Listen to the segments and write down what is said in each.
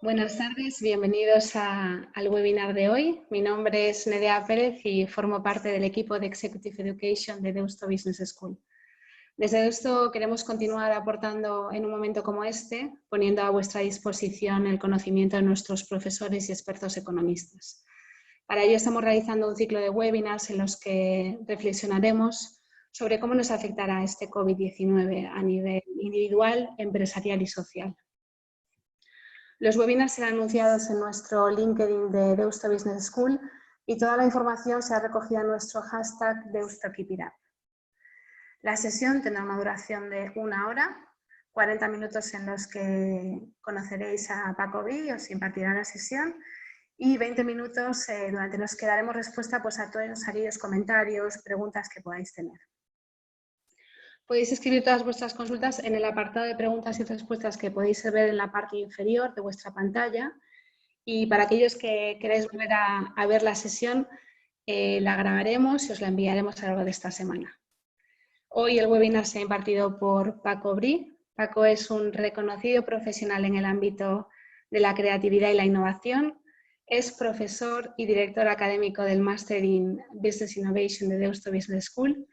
Buenas tardes, bienvenidos al webinar de hoy. Mi nombre es Nerea Pérez y formo parte del equipo de Executive Education de Deusto Business School. Desde Deusto queremos continuar aportando en un momento como este, poniendo a vuestra disposición el conocimiento de nuestros profesores y expertos economistas. Para ello estamos realizando un ciclo de webinars en los que reflexionaremos sobre cómo nos afectará este COVID-19 a nivel individual, empresarial y social. Los webinars serán anunciados en nuestro LinkedIn de Deusto Business School y toda la información será recogida en nuestro hashtag DeustoKeepItUp. La sesión tendrá una duración de 1 hora, 40 minutos en los que conoceréis a Paco Bri, os impartirá la sesión, y 20 minutos durante los que daremos respuesta a todos aquellos comentarios, preguntas que podáis tener. Podéis escribir todas vuestras consultas en el apartado de preguntas y respuestas que podéis ver en la parte inferior de vuestra pantalla. Y para aquellos que queráis volver a ver la sesión, la grabaremos y os la enviaremos a lo largo de esta semana. Hoy el webinar se ha impartido por Paco Bri. Paco es un reconocido profesional en el ámbito de la creatividad y la innovación. Es profesor y director académico del Master in Business Innovation de Deusto Business School.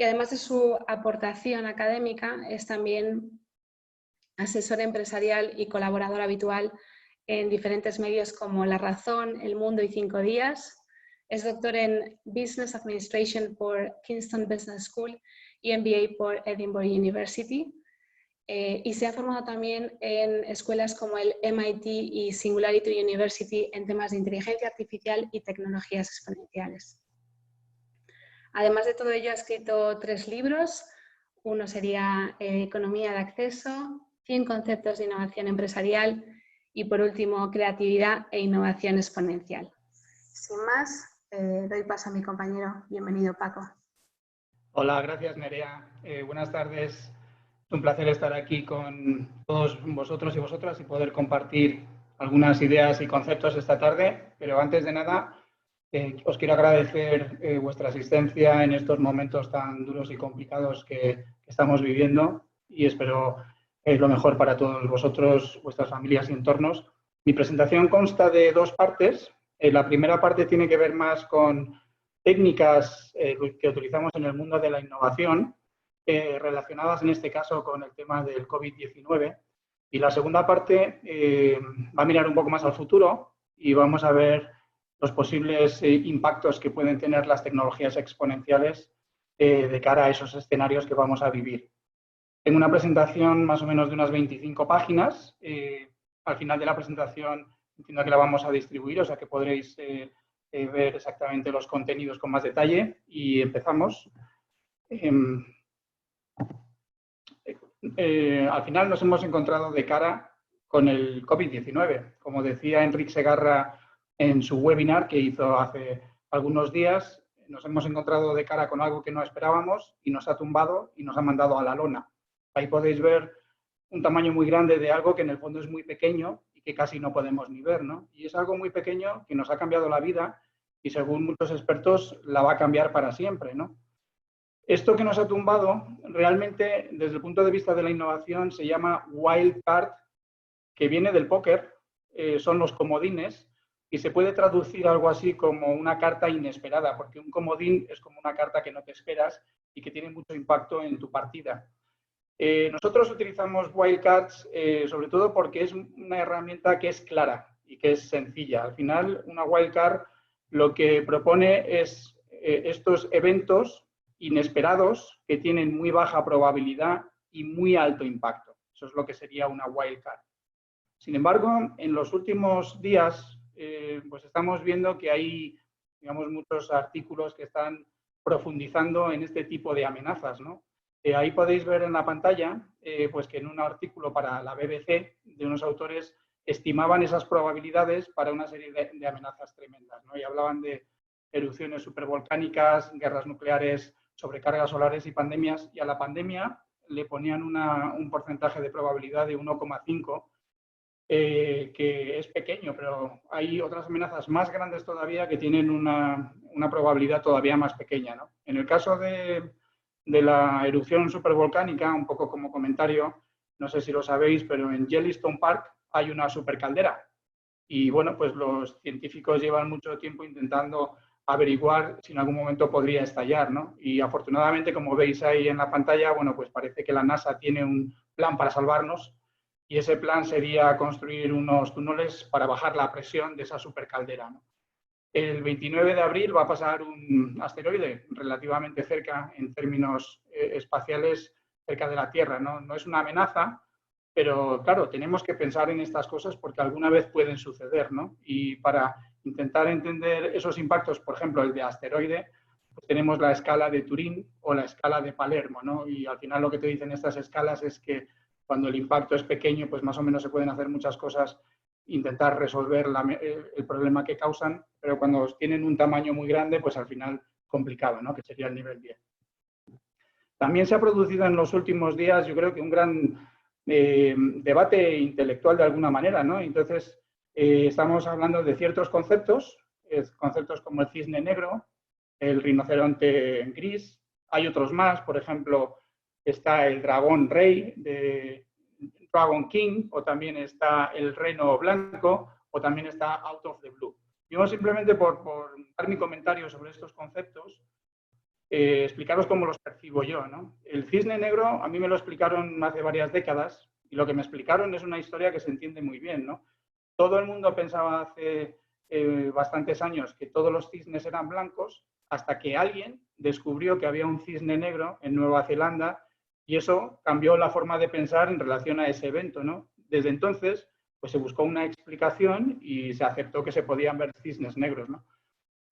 Y además de su aportación académica, es también asesor empresarial y colaborador habitual en diferentes medios como La Razón, El Mundo y 5 Días. Es doctor en Business Administration por Kingston Business School y MBA por Edinburgh University. Y se ha formado también en escuelas como el MIT y Singularity University en temas de inteligencia artificial y tecnologías exponenciales. Además de todo ello, ha escrito 3 libros. Uno sería Economía de Acceso, 100 conceptos de innovación empresarial y, por último, Creatividad e Innovación Exponencial. Sin más, doy paso a mi compañero. Bienvenido, Paco. Hola, gracias, Nerea. Buenas tardes. Es un placer estar aquí con todos vosotros y vosotras y poder compartir algunas ideas y conceptos esta tarde. Pero antes de nada, os quiero agradecer vuestra asistencia en estos momentos tan duros y complicados que estamos viviendo y espero que es lo mejor para todos vosotros, vuestras familias y entornos. Mi presentación consta de 2 partes. La primera parte tiene que ver más con técnicas que utilizamos en el mundo de la innovación, relacionadas en este caso con el tema del COVID-19. Y la segunda parte va a mirar un poco más al futuro y vamos a ver los posibles impactos que pueden tener las tecnologías exponenciales de cara a esos escenarios que vamos a vivir. Tengo una presentación más o menos de unas 25 páginas. Al final de la presentación entiendo que la vamos a distribuir, o sea que podréis ver exactamente los contenidos con más detalle y empezamos. Al final nos hemos encontrado de cara con el COVID-19. Como decía Enrique Segarra en su webinar que hizo hace algunos días, nos hemos encontrado de cara con algo que no esperábamos y nos ha tumbado y nos ha mandado a la lona. Ahí podéis ver un tamaño muy grande de algo que en el fondo es muy pequeño y que casi no podemos ni ver, ¿no? Y es algo muy pequeño que nos ha cambiado la vida y, según muchos expertos, la va a cambiar para siempre, ¿no? Esto que nos ha tumbado, realmente, desde el punto de vista de la innovación, se llama wild card, que viene del póker, son los comodines, y se puede traducir algo así como una carta inesperada, porque un comodín es como una carta que no te esperas y que tiene mucho impacto en tu partida. Nosotros utilizamos wildcards sobre todo porque es una herramienta que es clara y que es sencilla. Al final, una wildcard lo que propone es estos eventos inesperados que tienen muy baja probabilidad y muy alto impacto. Eso es lo que sería una wildcard. Sin embargo, en los últimos días, pues estamos viendo que hay, digamos, muchos artículos que están profundizando en este tipo de amenazas, ¿no? Ahí podéis ver en la pantalla pues que en un artículo para la BBC de unos autores estimaban esas probabilidades para una serie de amenazas tremendas, ¿no? Y hablaban de erupciones supervolcánicas, guerras nucleares, sobrecargas solares y pandemias. Y a la pandemia le ponían un porcentaje de probabilidad de 1,5, que es pequeño, pero hay otras amenazas más grandes todavía que tienen una probabilidad todavía más pequeña, ¿no? En el caso de la erupción supervolcánica, un poco como comentario, no sé si lo sabéis, pero en Yellowstone Park, hay una supercaldera. Y bueno, pues los científicos llevan mucho tiempo intentando averiguar si en algún momento podría estallar, ¿no? Y afortunadamente, como veis ahí en la pantalla, bueno, pues parece que la NASA tiene un plan para salvarnos y ese plan sería construir unos túneles para bajar la presión de esa supercaldera, ¿no? El 29 de abril va a pasar un asteroide relativamente cerca en términos espaciales, cerca de la Tierra, ¿no? No es una amenaza, pero claro, tenemos que pensar en estas cosas porque alguna vez pueden suceder, ¿no? Y para intentar entender esos impactos, por ejemplo, el de asteroide, pues tenemos la escala de Turín o la escala de Palermo, ¿no? Y al final lo que te dicen estas escalas es que cuando el impacto es pequeño, pues más o menos se pueden hacer muchas cosas, intentar resolver el problema que causan, pero cuando tienen un tamaño muy grande, pues al final complicado, ¿no? Que sería el nivel 10. También se ha producido en los últimos días, yo creo que un gran debate intelectual de alguna manera, ¿no? Entonces, estamos hablando de ciertos conceptos como el cisne negro, el rinoceronte gris, hay otros más, por ejemplo, está el dragón rey de Dragon King, o también está el reno blanco, o también está Out of the Blue. Yo simplemente por dar mi comentario sobre estos conceptos, explicaros cómo los percibo yo, ¿no? El cisne negro a mí me lo explicaron hace varias décadas y lo que me explicaron es una historia que se entiende muy bien, ¿no? Todo el mundo pensaba hace bastantes años que todos los cisnes eran blancos hasta que alguien descubrió que había un cisne negro en Nueva Zelanda y eso cambió la forma de pensar en relación a ese evento, ¿no? Desde entonces, pues se buscó una explicación y se aceptó que se podían ver cisnes negros, ¿no?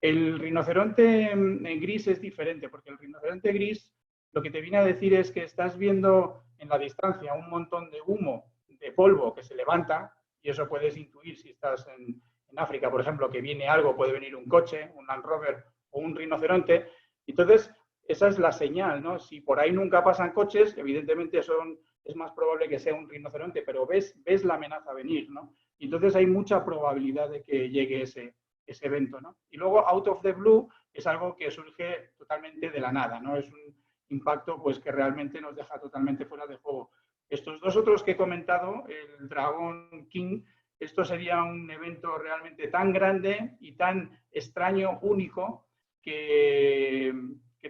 El rinoceronte gris es diferente, porque el rinoceronte gris lo que te viene a decir es que estás viendo en la distancia un montón de humo, de polvo que se levanta, y eso puedes intuir si estás en África, por ejemplo, que viene algo, puede venir un coche, un Land Rover o un rinoceronte. Entonces, esa es la señal, ¿no? Si por ahí nunca pasan coches, evidentemente es más probable que sea un rinoceronte, pero ves la amenaza venir, ¿no? Y entonces hay mucha probabilidad de que llegue ese evento, ¿no? Y luego Out of the Blue es algo que surge totalmente de la nada, ¿no? Es un impacto pues que realmente nos deja totalmente fuera de juego. Estos dos otros que he comentado, el Dragon King, esto sería un evento realmente tan grande y tan extraño, único, que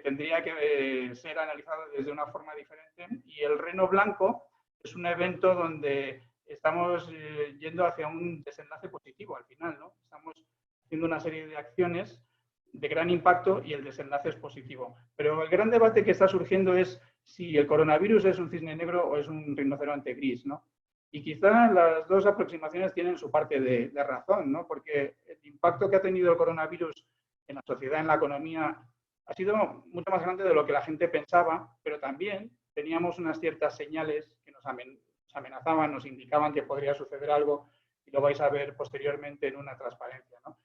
tendría que ser analizado desde una forma diferente. Y el reno blanco es un evento donde estamos yendo hacia un desenlace positivo al final, ¿no? Estamos haciendo una serie de acciones de gran impacto y el desenlace es positivo. Pero el gran debate que está surgiendo es si el coronavirus es un cisne negro o es un rinoceronte gris, ¿no? Y quizá las dos aproximaciones tienen su parte de razón, ¿no? Porque el impacto que ha tenido el coronavirus en la sociedad, en la economía, ha sido mucho más grande de lo que la gente pensaba, pero también teníamos unas ciertas señales que nos amenazaban, nos indicaban que podría suceder algo y lo vais a ver posteriormente en una transparencia, ¿no?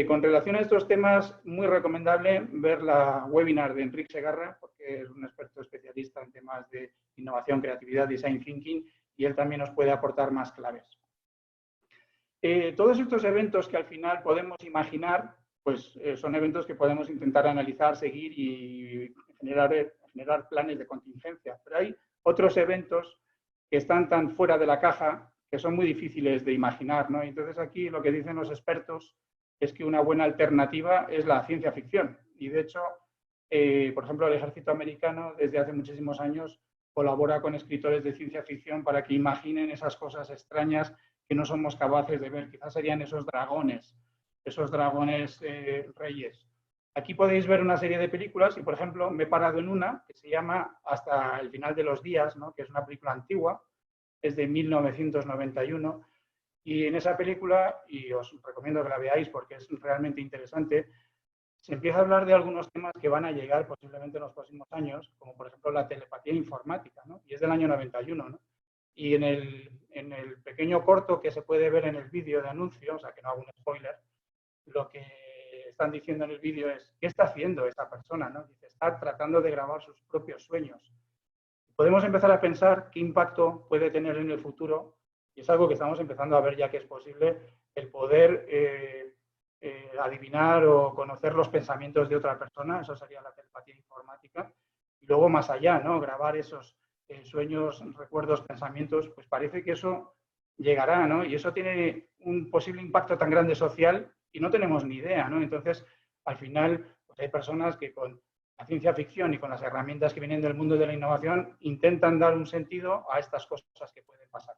Con relación a estos temas, muy recomendable ver la webinar de Enric Segarra, porque es un experto especialista en temas de innovación, creatividad, design thinking, y él también nos puede aportar más claves. Todos estos eventos que al final podemos imaginar, pues son eventos que podemos intentar analizar, seguir y generar planes de contingencia. Pero hay otros eventos que están tan fuera de la caja que son muy difíciles de imaginar, ¿no? Entonces aquí lo que dicen los expertos es que una buena alternativa es la ciencia ficción. Y de hecho, por ejemplo, el ejército americano desde hace muchísimos años colabora con escritores de ciencia ficción para que imaginen esas cosas extrañas que no somos capaces de ver. Quizás serían esos dragones reyes. Aquí podéis ver una serie de películas y, por ejemplo, me he parado en una que se llama Hasta el final de los días, ¿no? Que es una película antigua, es de 1991. Y en esa película, y os recomiendo que la veáis porque es realmente interesante, se empieza a hablar de algunos temas que van a llegar posiblemente en los próximos años, como por ejemplo la telepatía informática, ¿no? Y es del año 91, ¿no? Y en el pequeño corto que se puede ver en el vídeo de anuncio, o sea que no hago un spoiler, lo que están diciendo en el vídeo es, ¿qué está haciendo esta persona, ¿no? Dice, está tratando de grabar sus propios sueños. Podemos empezar a pensar qué impacto puede tener en el futuro, y es algo que estamos empezando a ver ya que es posible, el poder adivinar o conocer los pensamientos de otra persona, eso sería la telepatía informática, y luego más allá, ¿no? Grabar esos sueños, recuerdos, pensamientos, pues parece que eso llegará, ¿no? Y eso tiene un posible impacto tan grande social y no tenemos ni idea, ¿no? Entonces, al final, pues hay personas que con la ciencia ficción y con las herramientas que vienen del mundo de la innovación intentan dar un sentido a estas cosas que pueden pasar.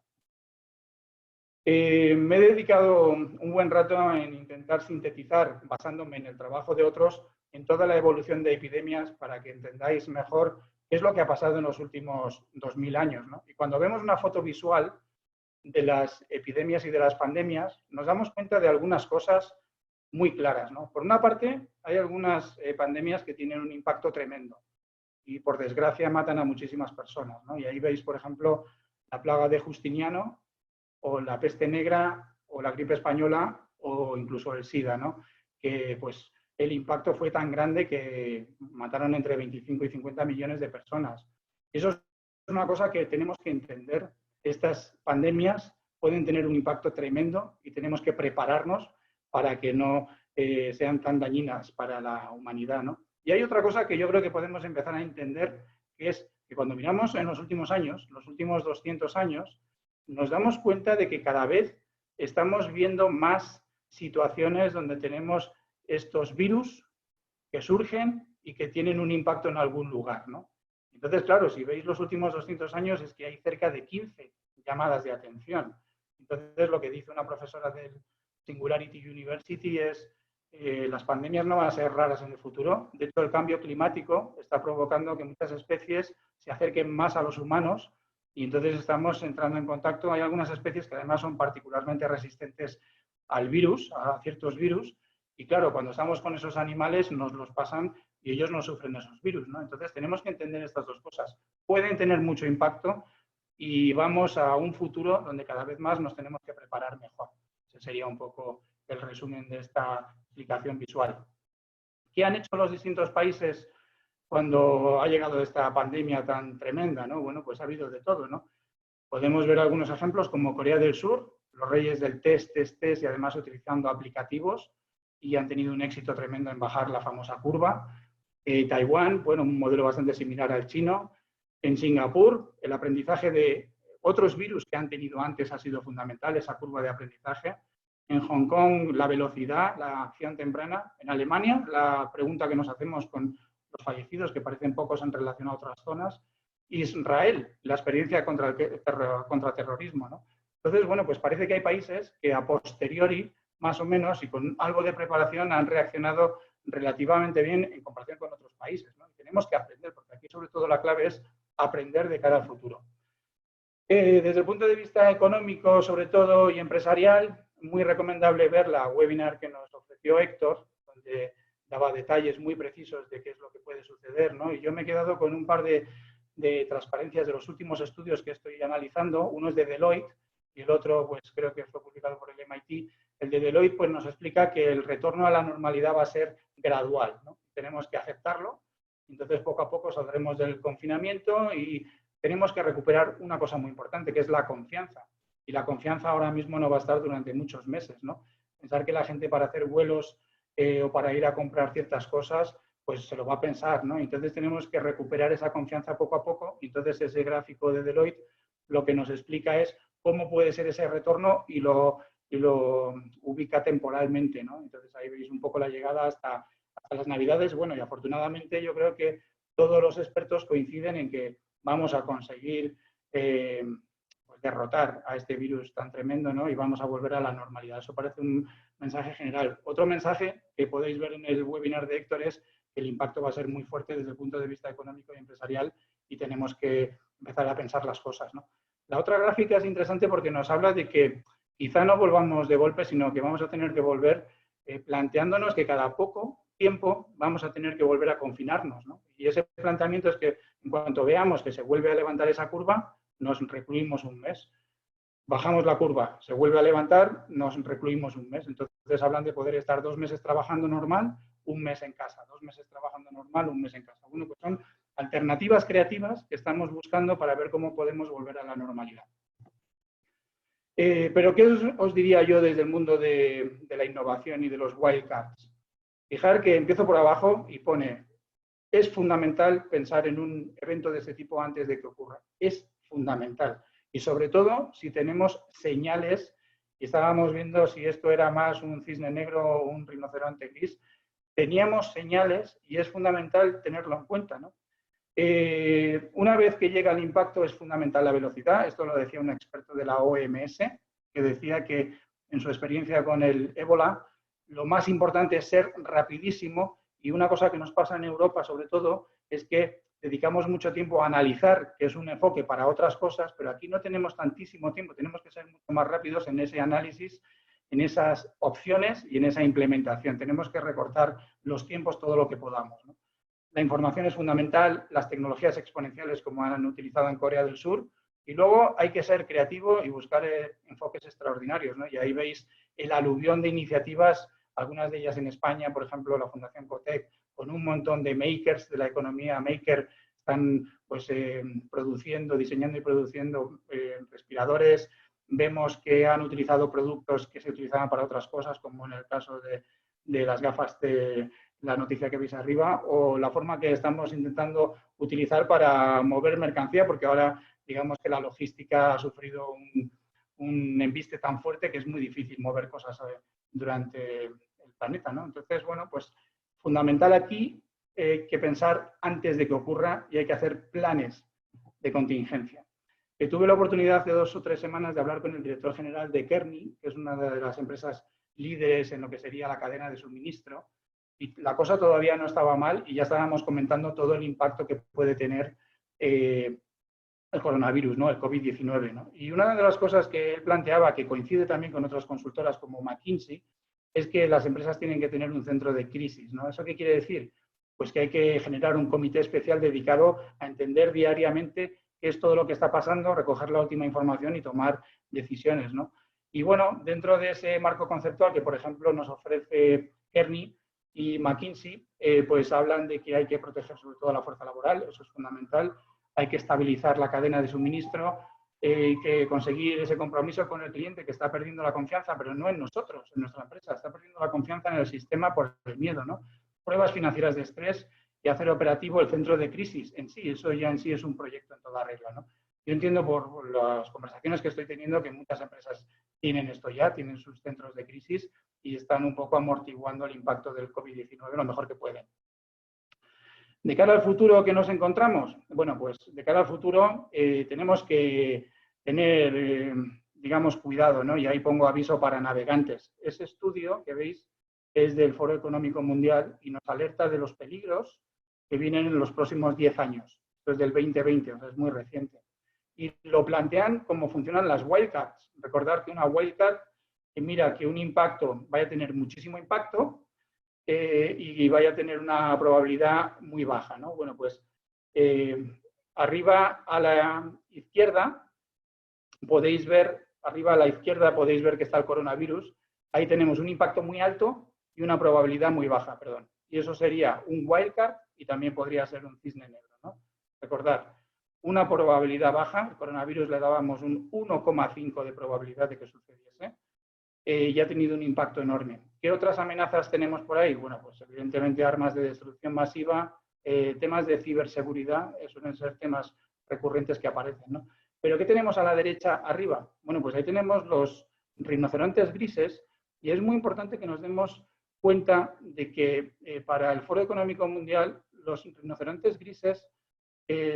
Me he dedicado un buen rato en intentar sintetizar, basándome en el trabajo de otros, en toda la evolución de epidemias para que entendáis mejor qué es lo que ha pasado en los últimos 2000 años, ¿no? Y cuando vemos una foto visual de las epidemias y de las pandemias, nos damos cuenta de algunas cosas muy claras, ¿no? Por una parte, hay algunas pandemias que tienen un impacto tremendo y, por desgracia, matan a muchísimas personas, ¿no? Y ahí veis, por ejemplo, la plaga de Justiniano, o la peste negra, o la gripe española, o incluso el SIDA, ¿no? Que pues el impacto fue tan grande que mataron entre 25 y 50 millones de personas. Eso es una cosa que tenemos que entender. Estas pandemias pueden tener un impacto tremendo y tenemos que prepararnos para que no sean tan dañinas para la humanidad, ¿no? Y hay otra cosa que yo creo que podemos empezar a entender, que es que cuando miramos en los últimos años, los últimos 200 años, nos damos cuenta de que cada vez estamos viendo más situaciones donde tenemos estos virus que surgen y que tienen un impacto en algún lugar, ¿no? Entonces, claro, si veis los últimos 200 años es que hay cerca de 15 llamadas de atención. Entonces, lo que dice una profesora del Singularity University es las pandemias no van a ser raras en el futuro. De hecho, el cambio climático está provocando que muchas especies se acerquen más a los humanos y entonces estamos entrando en contacto. Hay algunas especies que además son particularmente resistentes al virus, a ciertos virus, y claro, cuando estamos con esos animales nos los pasan y ellos no sufren esos virus, ¿no? Entonces tenemos que entender estas dos cosas. Pueden tener mucho impacto y vamos a un futuro donde cada vez más nos tenemos que preparar mejor. Ese sería un poco el resumen de esta explicación visual. ¿Qué han hecho los distintos países cuando ha llegado esta pandemia tan tremenda, ¿no? Bueno, pues ha habido de todo, ¿no? Podemos ver algunos ejemplos como Corea del Sur, los reyes del test y además utilizando aplicativos y han tenido un éxito tremendo en bajar la famosa curva. Taiwán, bueno, un modelo bastante similar al chino. En Singapur, el aprendizaje de otros virus que han tenido antes ha sido fundamental, esa curva de aprendizaje. En Hong Kong, la velocidad, la acción temprana. En Alemania, la pregunta que nos hacemos con los fallecidos, que parecen pocos en relación a otras zonas. Israel, la experiencia contra terrorismo, ¿no? Entonces, bueno, pues parece que hay países que a posteriori, más o menos, y con algo de preparación, han reaccionado relativamente bien en comparación con otros países, ¿no? Y tenemos que aprender, porque aquí sobre todo la clave es aprender de cara al futuro. Desde el punto de vista económico, sobre todo, y empresarial, muy recomendable ver la webinar que nos ofreció Héctor, donde daba detalles muy precisos de qué es lo que puede suceder, ¿no? Y yo me he quedado con un par de transparencias de los últimos estudios que estoy analizando. Uno es de Deloitte y el otro, pues creo que fue publicado por el MIT. El de Deloitte pues, nos explica que el retorno a la normalidad va a ser gradual, ¿no? Tenemos que aceptarlo. Entonces, poco a poco saldremos del confinamiento y tenemos que recuperar una cosa muy importante, que es la confianza. Y la confianza ahora mismo no va a estar durante muchos meses, ¿no? Pensar que la gente para hacer vuelos o para ir a comprar ciertas cosas, pues se lo va a pensar, ¿no? Entonces tenemos que recuperar esa confianza poco a poco. Entonces ese gráfico de Deloitte lo que nos explica es cómo puede ser ese retorno y lo ubica temporalmente, ¿no? Entonces ahí veis un poco la llegada hasta las Navidades. Bueno, y afortunadamente yo creo que todos los expertos coinciden en que vamos a conseguir pues derrotar a este virus tan tremendo, ¿no? Y vamos a volver a la normalidad. Eso parece un mensaje general. Otro mensaje que podéis ver en el webinar de Héctor es que el impacto va a ser muy fuerte desde el punto de vista económico y empresarial y tenemos que empezar a pensar las cosas, ¿no? La otra gráfica es interesante porque nos habla de que quizá no volvamos de golpe, sino que vamos a tener que volver planteándonos que cada poco tiempo vamos a tener que volver a confinarnos, ¿no? Y ese planteamiento es que en cuanto veamos que se vuelve a levantar esa curva, nos recluimos un mes. Bajamos la curva, se vuelve a levantar, nos recluimos un mes. Entonces hablan de poder estar 2 meses trabajando normal, un mes en casa, 2 meses trabajando normal, un mes en casa. Bueno, pues son alternativas creativas que estamos buscando para ver cómo podemos volver a la normalidad. Pero ¿qué os diría yo desde el mundo de la innovación y de los wildcards? Fijar que empiezo por abajo y pone, es fundamental pensar en un evento de este tipo antes de que ocurra. Es fundamental. y sobre todo si tenemos señales, y estábamos viendo si esto era más un cisne negro o un rinoceronte gris, teníamos señales y es fundamental tenerlo en cuenta, ¿no? Una vez que llega el impacto es fundamental la velocidad, esto lo decía un experto de la OMS, que decía que en su experiencia con el ébola, lo más importante es ser rapidísimo, y una cosa que nos pasa en Europa sobre todo es que dedicamos mucho tiempo a analizar, que es un enfoque para otras cosas, pero aquí no tenemos tantísimo tiempo, tenemos que ser mucho más rápidos en ese análisis, en esas opciones y en esa implementación. Tenemos que recortar los tiempos todo lo que podamos, ¿no? La información es fundamental, las tecnologías exponenciales como han utilizado en Corea del Sur, y luego hay que ser creativo y buscar enfoques extraordinarios, ¿no? Y ahí veis el aluvión de iniciativas, algunas de ellas en España, por ejemplo, la Fundación Cotec, con un montón de makers de la economía maker, están pues, produciendo, diseñando y produciendo respiradores. Vemos que han utilizado productos que se utilizaban para otras cosas, como en el caso de las gafas de la noticia que veis arriba, o la forma que estamos intentando utilizar para mover mercancía, porque ahora digamos que la logística ha sufrido un embiste tan fuerte que es muy difícil mover cosas durante el planeta, ¿no? Entonces, bueno, pues fundamental aquí que pensar antes de que ocurra y hay que hacer planes de contingencia. Tuve la oportunidad hace 2 o 3 semanas de hablar con el director general de Kearney, que es una de las empresas líderes en lo que sería la cadena de suministro, y la cosa todavía no estaba mal y ya estábamos comentando todo el impacto que puede tener el coronavirus, ¿no? El COVID-19, ¿no? Y una de las cosas que él planteaba, que coincide también con otras consultoras como McKinsey, es que las empresas tienen que tener un centro de crisis, ¿no? ¿Eso qué quiere decir? Pues que hay que generar un comité especial dedicado a entender diariamente qué es todo lo que está pasando, recoger la última información y tomar decisiones, ¿no? Y bueno, dentro de ese marco conceptual que, por ejemplo, nos ofrece Kearney y McKinsey, pues hablan de que hay que proteger sobre todo a la fuerza laboral, eso es fundamental, hay que estabilizar la cadena de suministro, hay que conseguir ese compromiso con el cliente que está perdiendo la confianza, pero no en nosotros, en nuestra empresa, está perdiendo la confianza en el sistema por el miedo, ¿no? Pruebas financieras de estrés y hacer operativo el centro de crisis en sí, eso ya en sí es un proyecto en toda regla, ¿no? Yo entiendo por las conversaciones que estoy teniendo que muchas empresas tienen esto ya, tienen sus centros de crisis y están un poco amortiguando el impacto del COVID-19 lo mejor que pueden. De cara al futuro, ¿qué nos encontramos? Bueno, pues de cara al futuro tenemos que tener, digamos, cuidado, ¿no? Y ahí pongo aviso para navegantes. Ese estudio que veis es del Foro Económico Mundial y nos alerta de los peligros que vienen en los próximos 10 años. Esto es del 2020, o sea, es muy reciente. Y lo plantean cómo funcionan las wildcards. Recordar que una wildcard, que mira que un impacto vaya a tener muchísimo impacto y vaya a tener una probabilidad muy baja, ¿no? Bueno, pues arriba a la izquierda podéis ver, arriba a la izquierda podéis ver que está el coronavirus. Ahí tenemos un impacto muy alto y una probabilidad muy baja, perdón. Y eso sería un wildcard y también podría ser un cisne negro, ¿no? Recordad, una probabilidad baja, el coronavirus le dábamos un 1,5 de probabilidad de que sucediese, y ha tenido un impacto enorme. ¿Qué otras amenazas tenemos por ahí? Bueno, pues evidentemente armas de destrucción masiva, temas de ciberseguridad, suelen ser temas recurrentes que aparecen, ¿no? Pero ¿qué tenemos a la derecha arriba? Bueno, pues ahí tenemos los rinocerontes grises y es muy importante que nos demos cuenta de que para el Foro Económico Mundial los rinocerontes grises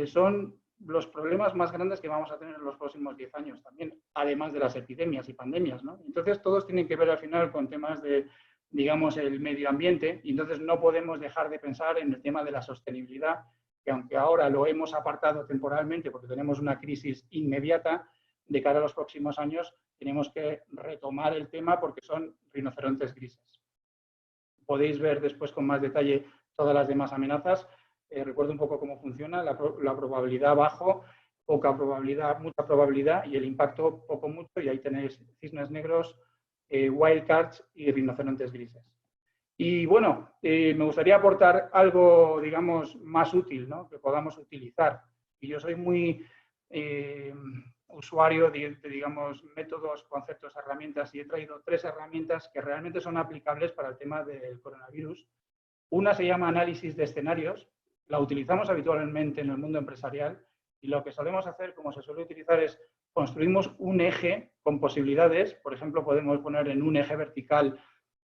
son los problemas más grandes que vamos a tener en los próximos 10 años también, además de las epidemias y pandemias, ¿no? Entonces, todos tienen que ver al final con temas de, digamos, el medio ambiente, y entonces no podemos dejar de pensar en el tema de la sostenibilidad, que aunque ahora lo hemos apartado temporalmente porque tenemos una crisis inmediata, de cara a los próximos años tenemos que retomar el tema porque son rinocerontes grises. Podéis ver después con más detalle todas las demás amenazas. Recuerdo un poco cómo funciona, la probabilidad bajo, poca probabilidad, mucha probabilidad y el impacto poco mucho, y ahí tenéis cisnes negros, wildcards y rinocerontes grises. Y bueno, me gustaría aportar algo, digamos, más útil, ¿no? Que podamos utilizar. Y yo soy muy usuario de, digamos, métodos, conceptos, herramientas, y he traído 3 herramientas que realmente son aplicables para el tema del coronavirus. Una se llama análisis de escenarios. La utilizamos habitualmente en el mundo empresarial y lo que solemos hacer, como se suele utilizar, es construimos un eje con posibilidades. Por ejemplo, podemos poner en un eje vertical,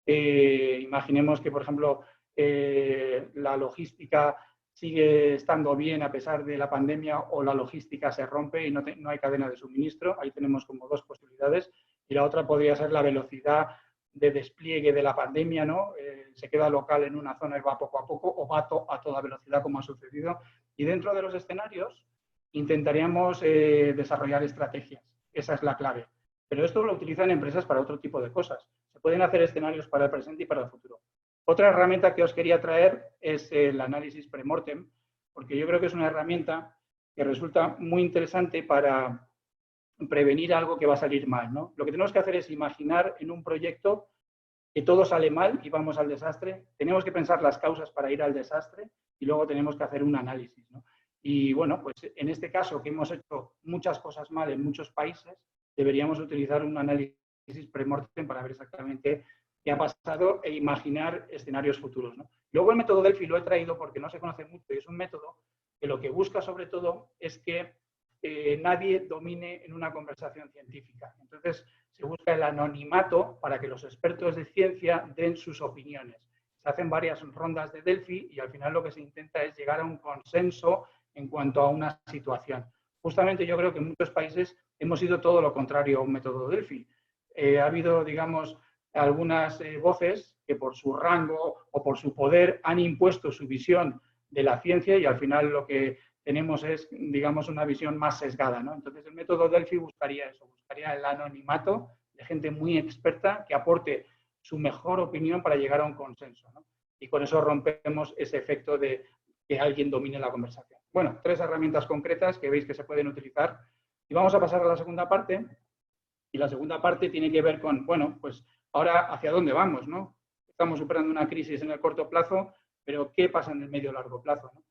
imaginemos que, por ejemplo, la logística sigue estando bien a pesar de la pandemia, o la logística se rompe y no hay cadena de suministro. Ahí tenemos como dos posibilidades. Y la otra podría ser la velocidad de despliegue de la pandemia, ¿no? Se queda local en una zona y va poco a poco, o va a toda velocidad, como ha sucedido. Y dentro de los escenarios intentaríamos desarrollar estrategias. Esa es la clave. Pero esto lo utilizan empresas para otro tipo de cosas. Se pueden hacer escenarios para el presente y para el futuro. Otra herramienta que os quería traer es el análisis premortem, porque yo creo que es una herramienta que resulta muy interesante para prevenir algo que va a salir mal, ¿no? Lo que tenemos que hacer es imaginar en un proyecto que todo sale mal y vamos al desastre. Tenemos que pensar las causas para ir al desastre y luego tenemos que hacer un análisis, ¿no? Y bueno, pues en este caso, que hemos hecho muchas cosas mal en muchos países, deberíamos utilizar un análisis premortem para ver exactamente qué ha pasado e imaginar escenarios futuros, ¿no? Luego el método Delphi lo he traído porque no se conoce mucho y es un método que lo que busca sobre todo es que nadie domine en una conversación científica. Entonces, se busca el anonimato para que los expertos de ciencia den sus opiniones. Se hacen varias rondas de Delphi y al final lo que se intenta es llegar a un consenso en cuanto a una situación. Justamente yo creo que en muchos países hemos ido todo lo contrario a un método Delphi. Ha habido, digamos, algunas voces que por su rango o por su poder han impuesto su visión de la ciencia y al final lo que tenemos es, digamos, una visión más sesgada, ¿no? Entonces, el método Delphi buscaría eso, buscaría el anonimato de gente muy experta que aporte su mejor opinión para llegar a un consenso, ¿no? Y con eso rompemos ese efecto de que alguien domine la conversación. Bueno, 3 herramientas concretas que veis que se pueden utilizar. Y vamos a pasar a la segunda parte. Y la segunda parte tiene que ver con, bueno, pues ahora hacia dónde vamos, ¿no? Estamos superando una crisis en el corto plazo, pero ¿qué pasa en el medio y largo plazo, ¿no?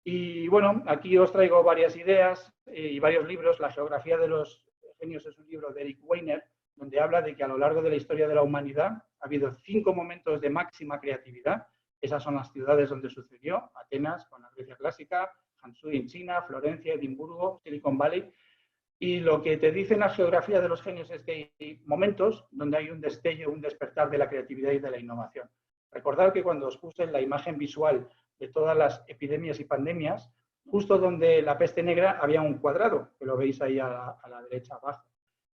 Y bueno, aquí os traigo varias ideas y varios libros. La geografía de los genios es un libro de Eric Weiner, donde habla de que a lo largo de la historia de la humanidad ha habido 5 momentos de máxima creatividad. Esas son las ciudades donde sucedió: Atenas con la Grecia clásica, Hangzhou en China, Florencia, Edimburgo, Silicon Valley. Y lo que te dice la geografía de los genios es que hay momentos donde hay un destello, un despertar de la creatividad y de la innovación. Recordad que cuando os puse la imagen visual de todas las epidemias y pandemias, justo donde la peste negra había un cuadrado, que lo veis ahí a la derecha abajo.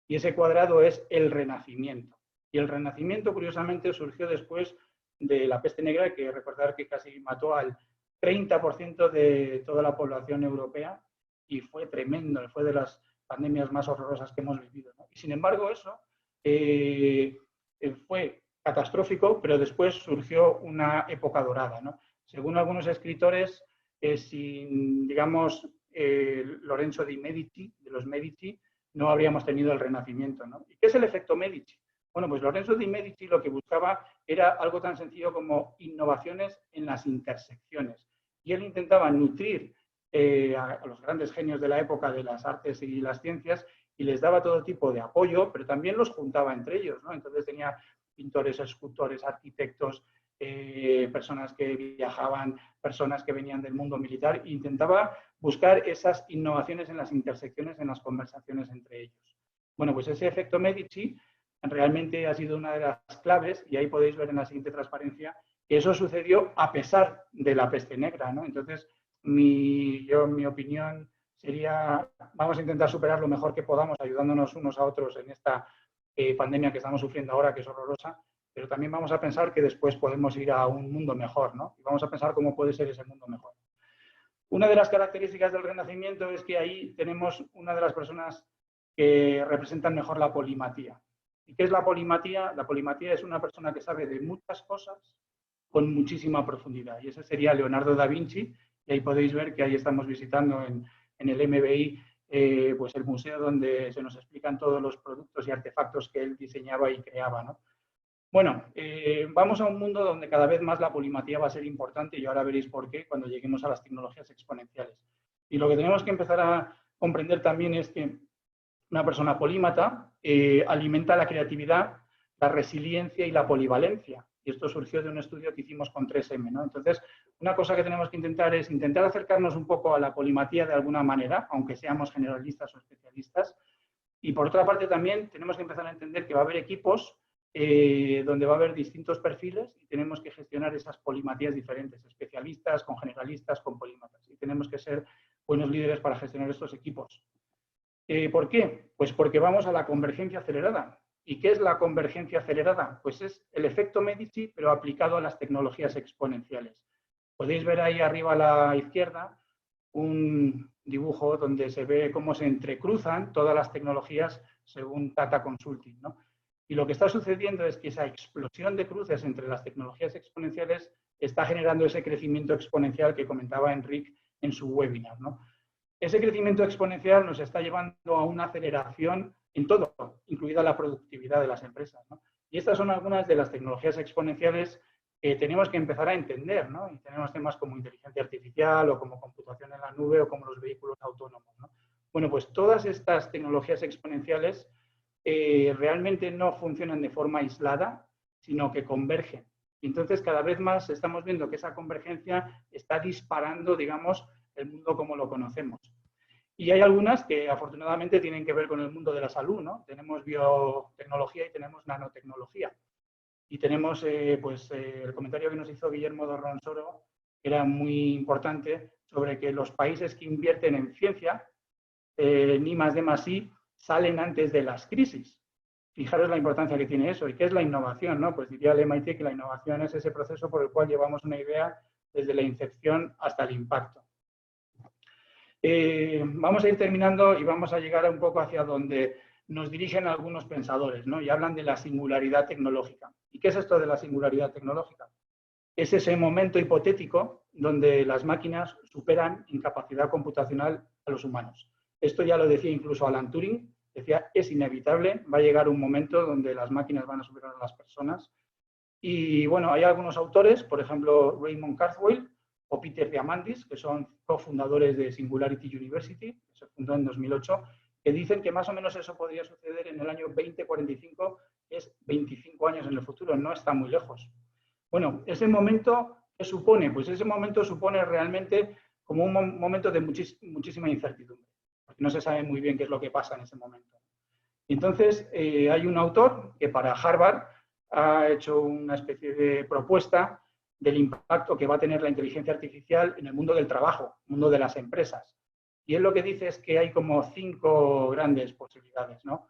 Y ese cuadrado es el Renacimiento. Y el Renacimiento, curiosamente, surgió después de la peste negra, que recordar que casi mató al 30% de toda la población europea y fue tremendo, fue de las pandemias más horrorosas que hemos vivido, ¿no? Y sin embargo, eso fue catastrófico, pero después surgió una época dorada, ¿no? Según algunos escritores, sin, digamos, Lorenzo de Medici, de los Medici, no habríamos tenido el Renacimiento, ¿no? ¿Y qué es el efecto Medici? Bueno, pues Lorenzo de Medici lo que buscaba era algo tan sencillo como innovaciones en las intersecciones. Y él intentaba nutrir a los grandes genios de la época de las artes y las ciencias y les daba todo tipo de apoyo, pero también los juntaba entre ellos, ¿no? Entonces tenía pintores, escultores, arquitectos, personas que viajaban, personas que venían del mundo militar, e intentaba buscar esas innovaciones en las intersecciones, en las conversaciones entre ellos. Bueno, pues ese efecto Medici realmente ha sido una de las claves, y ahí podéis ver en la siguiente transparencia que eso sucedió a pesar de la peste negra, ¿no? Entonces, mi opinión sería, vamos a intentar superar lo mejor que podamos, ayudándonos unos a otros en esta pandemia que estamos sufriendo ahora, que es horrorosa, pero también vamos a pensar que después podemos ir a un mundo mejor, ¿no? Y vamos a pensar cómo puede ser ese mundo mejor. Una de las características del Renacimiento es que ahí tenemos una de las personas que representan mejor la polimatía. ¿Y qué es la polimatía? La polimatía es una persona que sabe de muchas cosas con muchísima profundidad. Y ese sería Leonardo da Vinci. Y ahí podéis ver que ahí estamos visitando en el MBI pues el museo donde se nos explican todos los productos y artefactos que él diseñaba y creaba, ¿no? Bueno, vamos a un mundo donde cada vez más la polimatía va a ser importante y ahora veréis por qué cuando lleguemos a las tecnologías exponenciales. Y lo que tenemos que empezar a comprender también es que una persona polímata alimenta la creatividad, la resiliencia y la polivalencia. Y esto surgió de un estudio que hicimos con 3M, ¿no? Entonces, una cosa que tenemos que intentar es intentar acercarnos un poco a la polimatía de alguna manera, aunque seamos generalistas o especialistas, Y por otra parte también tenemos que empezar a entender que va a haber equipos donde va a haber distintos perfiles y tenemos que gestionar esas polimatías diferentes, especialistas, con generalistas, con polímatas. Y tenemos que ser buenos líderes para gestionar estos equipos. ¿Por qué? Pues porque vamos a la convergencia acelerada. ¿Y qué es la convergencia acelerada? Pues es el efecto Medici, pero aplicado a las tecnologías exponenciales. Podéis ver ahí arriba a la izquierda un dibujo donde se ve cómo se entrecruzan todas las tecnologías según Tata Consulting, ¿no? Y lo que está sucediendo es que esa explosión de cruces entre las tecnologías exponenciales está generando ese crecimiento exponencial que comentaba Enric en su webinar, ¿no? Ese crecimiento exponencial nos está llevando a una aceleración en todo, incluida la productividad de las empresas, ¿no? Y estas son algunas de las tecnologías exponenciales que tenemos que empezar a entender, ¿no? Y tenemos temas como inteligencia artificial o como computación en la nube o como los vehículos autónomos, ¿no? Bueno, pues todas estas tecnologías exponenciales realmente no funcionan de forma aislada, sino que convergen. Y entonces cada vez más estamos viendo que esa convergencia está disparando, digamos, el mundo como lo conocemos. Y hay algunas que afortunadamente tienen que ver con el mundo de la salud, ¿no? Tenemos biotecnología y tenemos nanotecnología. Y tenemos el comentario que nos hizo Guillermo Dorronsoro, que era muy importante, sobre que los países que invierten en ciencia, ni más de más I, salen antes de las crisis. Fijaros la importancia que tiene eso. ¿Y qué es la innovación, no? Pues diría el MIT que la innovación es ese proceso por el cual llevamos una idea desde la incepción hasta el impacto. Vamos a ir terminando y vamos a llegar un poco hacia donde nos dirigen algunos pensadores, ¿no? Y hablan de la singularidad tecnológica. ¿Y qué es esto de la singularidad tecnológica? Es ese momento hipotético donde las máquinas superan en capacidad computacional a los humanos. Esto ya lo decía incluso Alan Turing, decía, es inevitable, va a llegar un momento donde las máquinas van a superar a las personas. Y bueno, hay algunos autores, por ejemplo, Raymond Kurzweil o Peter Diamandis, que son cofundadores de Singularity University, que se fundó en 2008, que dicen que más o menos eso podría suceder en el año 2045, que es 25 años en el futuro, no está muy lejos. Bueno, ese momento, ¿qué supone? Pues ese momento supone realmente como un momento de muchísima incertidumbre, porque no se sabe muy bien qué es lo que pasa en ese momento. Entonces, hay un autor que para Harvard ha hecho una especie de propuesta del impacto que va a tener la inteligencia artificial en el mundo del trabajo, el mundo de las empresas. Y él lo que dice es que hay como 5 grandes posibilidades, ¿no?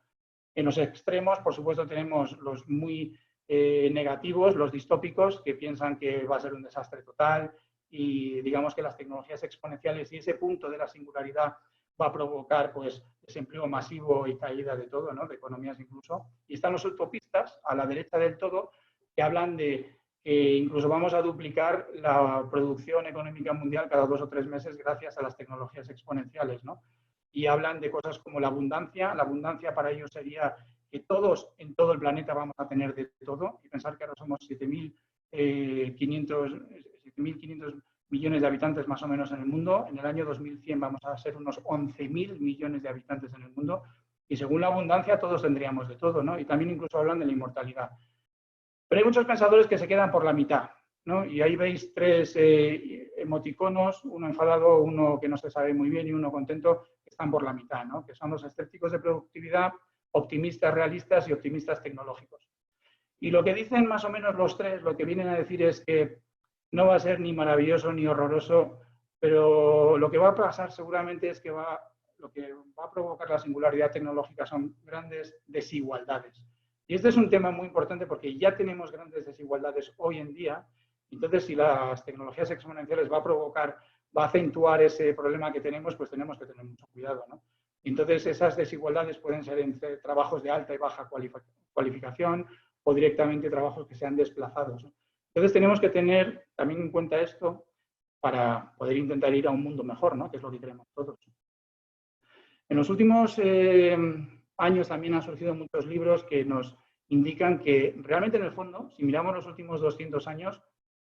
En los extremos, por supuesto, tenemos los muy negativos, los distópicos, que piensan que va a ser un desastre total y digamos que las tecnologías exponenciales y ese punto de la singularidad va a provocar pues desempleo masivo y caída de todo, ¿no? De economías incluso. Y están los utopistas, a la derecha del todo, que hablan de que incluso vamos a duplicar la producción económica mundial cada 2 o 3 meses gracias a las tecnologías exponenciales, ¿no? Y hablan de cosas como la abundancia. La abundancia para ellos sería que todos en todo el planeta vamos a tener de todo y pensar que ahora somos 7.500 millones de habitantes más o menos en el mundo. En el año 2100 vamos a ser unos 11.000 millones de habitantes en el mundo y según la abundancia todos tendríamos de todo, ¿no? Y también incluso hablan de la inmortalidad. Pero hay muchos pensadores que se quedan por la mitad, ¿no? Y ahí veis 3 emoticonos, uno enfadado, uno que no se sabe muy bien y uno contento, que están por la mitad, ¿no? Que son los escépticos de productividad, optimistas realistas y optimistas tecnológicos. Y lo que dicen más o menos los 3, lo que vienen a decir es que no va a ser ni maravilloso ni horroroso, pero lo que va a pasar seguramente es que lo que va a provocar la singularidad tecnológica son grandes desigualdades. Y este es un tema muy importante porque ya tenemos grandes desigualdades hoy en día. Entonces, si las tecnologías exponenciales va a acentuar ese problema que tenemos, pues tenemos que tener mucho cuidado, ¿no? Entonces, esas desigualdades pueden ser entre trabajos de alta y baja cualificación o directamente trabajos que sean desplazados, ¿no? Entonces, tenemos que tener también en cuenta esto para poder intentar ir a un mundo mejor, ¿no? Que es lo que queremos todos. En los últimos años también han surgido muchos libros que nos indican que realmente en el fondo, si miramos los últimos 200 años,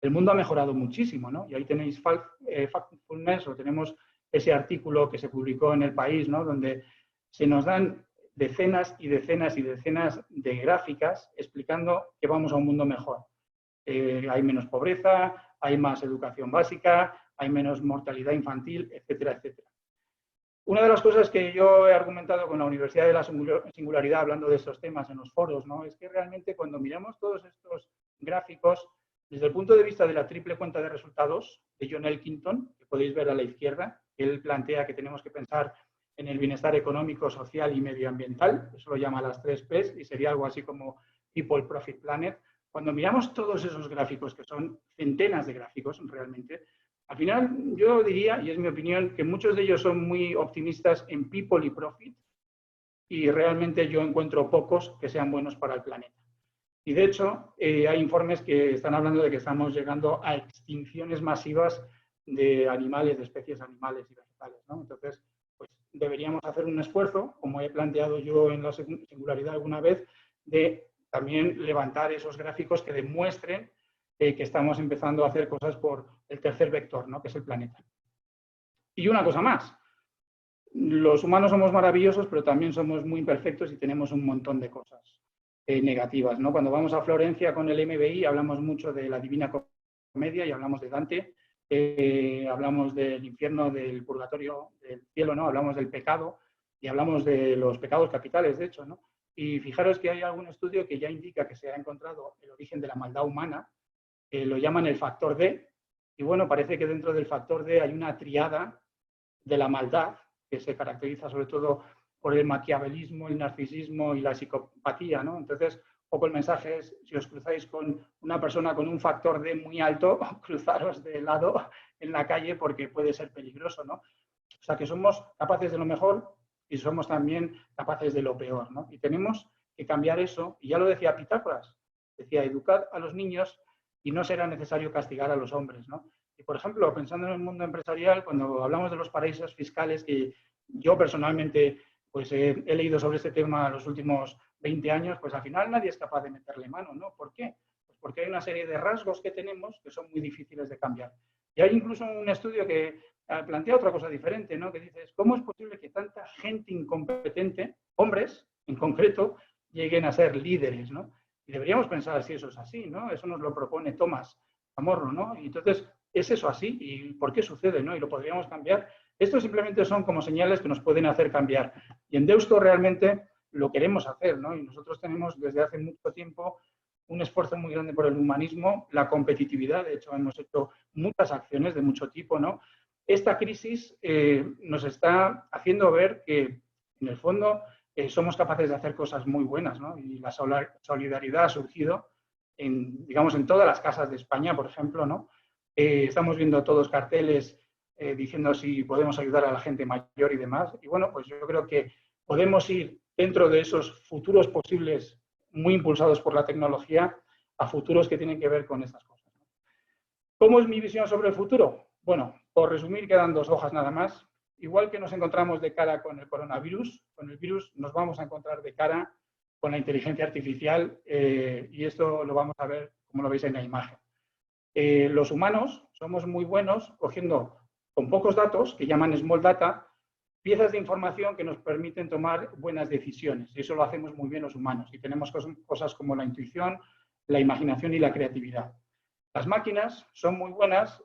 el mundo ha mejorado muchísimo, ¿no? Y ahí tenéis Factfulness o tenemos ese artículo que se publicó en El País, ¿no? Donde se nos dan decenas y decenas y decenas de gráficas explicando que vamos a un mundo mejor. Hay menos pobreza, hay más educación básica, hay menos mortalidad infantil, etcétera, etcétera. Una de las cosas que yo he argumentado con la Universidad de la Singularidad, hablando de estos temas en los foros, ¿no? Es que realmente cuando miramos todos estos gráficos, desde el punto de vista de la triple cuenta de resultados de John Elkington, que podéis ver a la izquierda, él plantea que tenemos que pensar en el bienestar económico, social y medioambiental, eso lo llama las 3 Ps, y sería algo así como People, Profit, Planet. Cuando miramos todos esos gráficos, que son centenas de gráficos realmente, al final yo diría, y es mi opinión, que muchos de ellos son muy optimistas en People y Profit, y realmente yo encuentro pocos que sean buenos para el planeta. Y de hecho, hay informes que están hablando de que estamos llegando a extinciones masivas de animales, de especies animales y vegetales, ¿no? Entonces, pues deberíamos hacer un esfuerzo, como he planteado yo en la singularidad alguna vez, de también levantar esos gráficos que demuestren que estamos empezando a hacer cosas por el tercer vector, ¿no? Que es el planeta. Y una cosa más, los humanos somos maravillosos, pero también somos muy imperfectos y tenemos un montón de cosas negativas, ¿no? Cuando vamos a Florencia con el MBI hablamos mucho de la Divina Comedia y hablamos de Dante, hablamos del infierno, del purgatorio, del cielo, ¿no? Hablamos del pecado y hablamos de los pecados capitales, de hecho, ¿no? Y fijaros que hay algún estudio que ya indica que se ha encontrado el origen de la maldad humana, lo llaman el factor D, y bueno, parece que dentro del factor D hay una triada de la maldad, que se caracteriza sobre todo por el maquiavelismo, el narcisismo y la psicopatía, ¿no? Entonces, un poco el mensaje es, si os cruzáis con una persona con un factor D muy alto, cruzaros de lado en la calle porque puede ser peligroso, ¿no? O sea, que somos capaces de lo mejor y somos también capaces de lo peor, ¿no? Y tenemos que cambiar eso, y ya lo decía Pitágoras, decía, educad a los niños y no será necesario castigar a los hombres, ¿no? Y, por ejemplo, pensando en el mundo empresarial, cuando hablamos de los paraísos fiscales, que yo personalmente pues he leído sobre este tema los últimos 20 años, pues al final nadie es capaz de meterle mano, ¿no? ¿Por qué? Pues porque hay una serie de rasgos que tenemos que son muy difíciles de cambiar. Y hay incluso un estudio que plantea otra cosa diferente, ¿no? Que dice, ¿cómo es posible que tanta gente incompetente, hombres en concreto, lleguen a ser líderes, ¿no? Y deberíamos pensar si eso es así, ¿no? Eso nos lo propone Tomás Chamorro, ¿no? Y entonces, ¿es eso así? ¿Y por qué sucede, no? Y lo podríamos cambiar. Estos simplemente son como señales que nos pueden hacer cambiar. Y en Deusto realmente lo queremos hacer, ¿no? Y nosotros tenemos desde hace mucho tiempo un esfuerzo muy grande por el humanismo, la competitividad. De hecho, hemos hecho muchas acciones de mucho tipo, ¿no? Esta crisis nos está haciendo ver que, en el fondo, somos capaces de hacer cosas muy buenas, ¿no? Y la solidaridad ha surgido en, digamos, en todas las casas de España, por ejemplo, ¿no? Estamos viendo todos carteles diciendo si podemos ayudar a la gente mayor y demás. Y bueno, pues yo creo que podemos ir dentro de esos futuros posibles muy impulsados por la tecnología a futuros que tienen que ver con estas cosas. ¿Cómo es mi visión sobre el futuro? Bueno, por resumir, quedan 2 hojas nada más. Igual que nos encontramos de cara con el coronavirus, con el virus nos vamos a encontrar de cara con la inteligencia artificial y esto lo vamos a ver como lo veis en la imagen. Los humanos somos muy buenos cogiendo con pocos datos, que llaman small data, piezas de información que nos permiten tomar buenas decisiones. Y eso lo hacemos muy bien los humanos. Y tenemos cosas como la intuición, la imaginación y la creatividad. Las máquinas son muy buenas,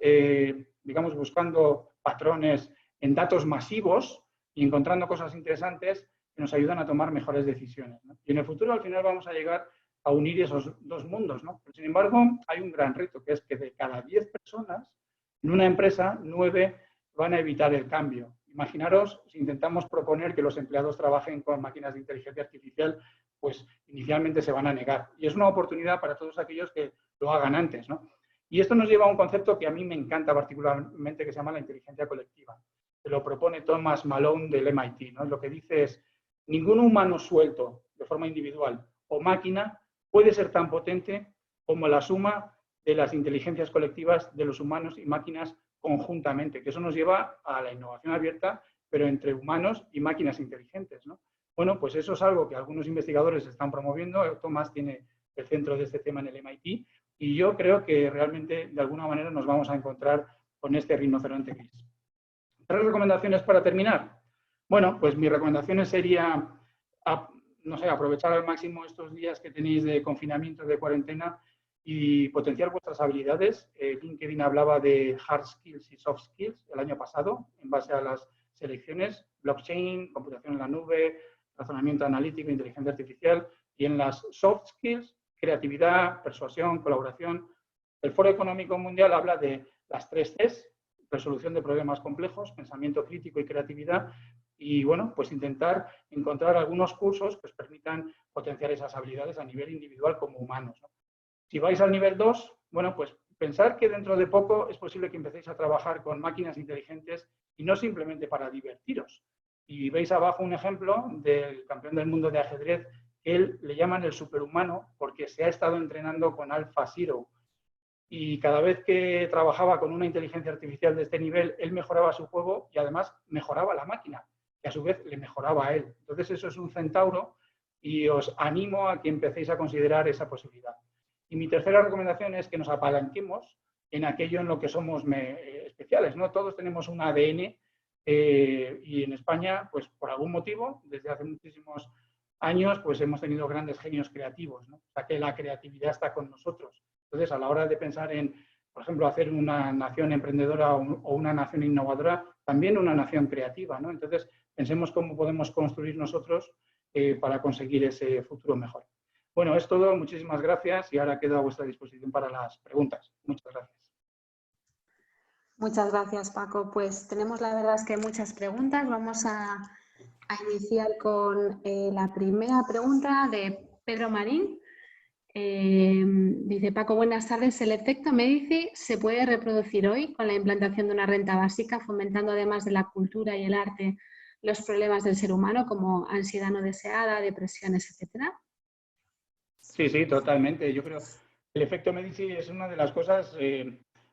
digamos, buscando patrones en datos masivos y encontrando cosas interesantes que nos ayudan a tomar mejores decisiones, ¿no? Y en el futuro, al final, vamos a llegar a unir esos 2 mundos, ¿no? Pero, sin embargo, hay un gran reto, que es que de cada 10 personas en una empresa, 9 van a evitar el cambio. Imaginaros si intentamos proponer que los empleados trabajen con máquinas de inteligencia artificial, pues inicialmente se van a negar. Y es una oportunidad para todos aquellos que lo hagan antes, ¿no? Y esto nos lleva a un concepto que a mí me encanta particularmente, que se llama la inteligencia colectiva. Que lo propone Thomas Malone del MIT, ¿no? Lo que dice es, ningún humano suelto de forma individual o máquina puede ser tan potente como la suma de las inteligencias colectivas de los humanos y máquinas conjuntamente, que eso nos lleva a la innovación abierta, pero entre humanos y máquinas inteligentes, ¿no? Bueno, pues eso es algo que algunos investigadores están promoviendo. Tomás tiene el centro de este tema en el MIT y yo creo que realmente de alguna manera nos vamos a encontrar con este rinoceronte gris. 3 recomendaciones para terminar. Bueno, pues mis recomendaciones sería, no sé, aprovechar al máximo estos días que tenéis de confinamiento, de cuarentena y potenciar vuestras habilidades. LinkedIn hablaba de hard skills y soft skills el año pasado, en base a las selecciones, blockchain, computación en la nube, razonamiento analítico, inteligencia artificial, y en las soft skills, creatividad, persuasión, colaboración. El Foro Económico Mundial habla de las 3 Cs, resolución de problemas complejos, pensamiento crítico y creatividad, y bueno, pues intentar encontrar algunos cursos que os permitan potenciar esas habilidades a nivel individual como humanos, ¿no? Si vais al nivel 2, bueno, pues pensar que dentro de poco es posible que empecéis a trabajar con máquinas inteligentes y no simplemente para divertiros. Y veis abajo un ejemplo del campeón del mundo de ajedrez, que él le llaman el superhumano porque se ha estado entrenando con AlphaZero. Y cada vez que trabajaba con una inteligencia artificial de este nivel, él mejoraba su juego y además mejoraba la máquina, que a su vez le mejoraba a él. Entonces eso es un centauro y os animo a que empecéis a considerar esa posibilidad. Y mi tercera recomendación es que nos apalanquemos en aquello en lo que somos especiales, ¿no? Todos tenemos un ADN y en España, pues por algún motivo, desde hace muchísimos años, pues hemos tenido grandes genios creativos, ¿no? O sea que la creatividad está con nosotros. Entonces, a la hora de pensar en, por ejemplo, hacer una nación emprendedora o una nación innovadora, también una nación creativa, ¿no? Entonces, pensemos cómo podemos construir nosotros para conseguir ese futuro mejor. Bueno, es todo. Muchísimas gracias y ahora quedo a vuestra disposición para las preguntas. Muchas gracias. Muchas gracias, Paco. Pues tenemos, la verdad es que muchas preguntas. Vamos a iniciar con la primera pregunta de Pedro Marín. Dice Paco, buenas tardes. ¿El efecto Medici se puede reproducir hoy con la implantación de una renta básica, fomentando además de la cultura y el arte los problemas del ser humano como ansiedad no deseada, depresiones, etcétera? Sí, sí, totalmente. Yo creo que el efecto Medici es una de las cosas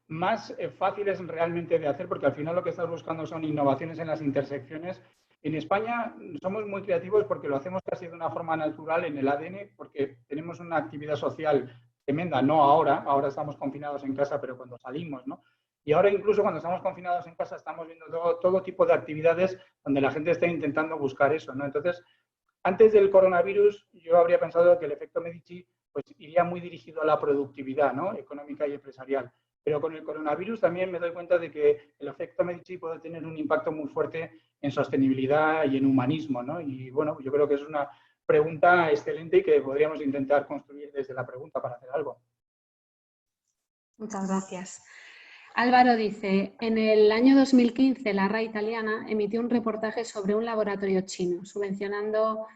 más fáciles realmente de hacer, porque al final lo que estás buscando son innovaciones en las intersecciones. En España somos muy creativos porque lo hacemos casi de una forma natural en el ADN, porque tenemos una actividad social tremenda, no ahora estamos confinados en casa, pero cuando salimos, ¿no? Y ahora incluso cuando estamos confinados en casa estamos viendo todo tipo de actividades donde la gente está intentando buscar eso, ¿no? Entonces, antes del coronavirus, yo habría pensado que el efecto Medici pues, iría muy dirigido a la productividad, ¿no? Económica y empresarial. Pero con el coronavirus también me doy cuenta de que el efecto Medici puede tener un impacto muy fuerte en sostenibilidad y en humanismo, ¿no? Y bueno, yo creo que es una pregunta excelente y que podríamos intentar construir desde la pregunta para hacer algo. Muchas gracias. Álvaro dice, en el año 2015 la RAI italiana emitió un reportaje sobre un laboratorio chino, subvencionando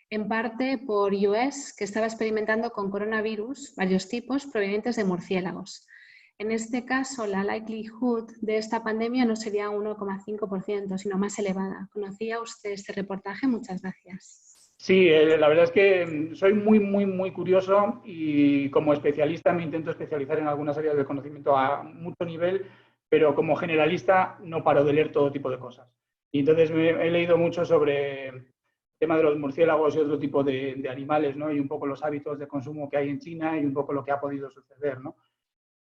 en parte por US, que estaba experimentando con coronavirus, varios tipos, provenientes de murciélagos. En este caso, la likelihood de esta pandemia no sería 1,5%, sino más elevada. ¿Conocía usted este reportaje? Muchas gracias. Sí, la verdad es que soy muy curioso y como especialista me intento especializar en algunas áreas del conocimiento a mucho nivel, pero como generalista no paro de leer todo tipo de cosas. Y entonces he leído mucho sobre el tema de los murciélagos y otro tipo de animales, ¿no? Y un poco los hábitos de consumo que hay en China y un poco lo que ha podido suceder, ¿no?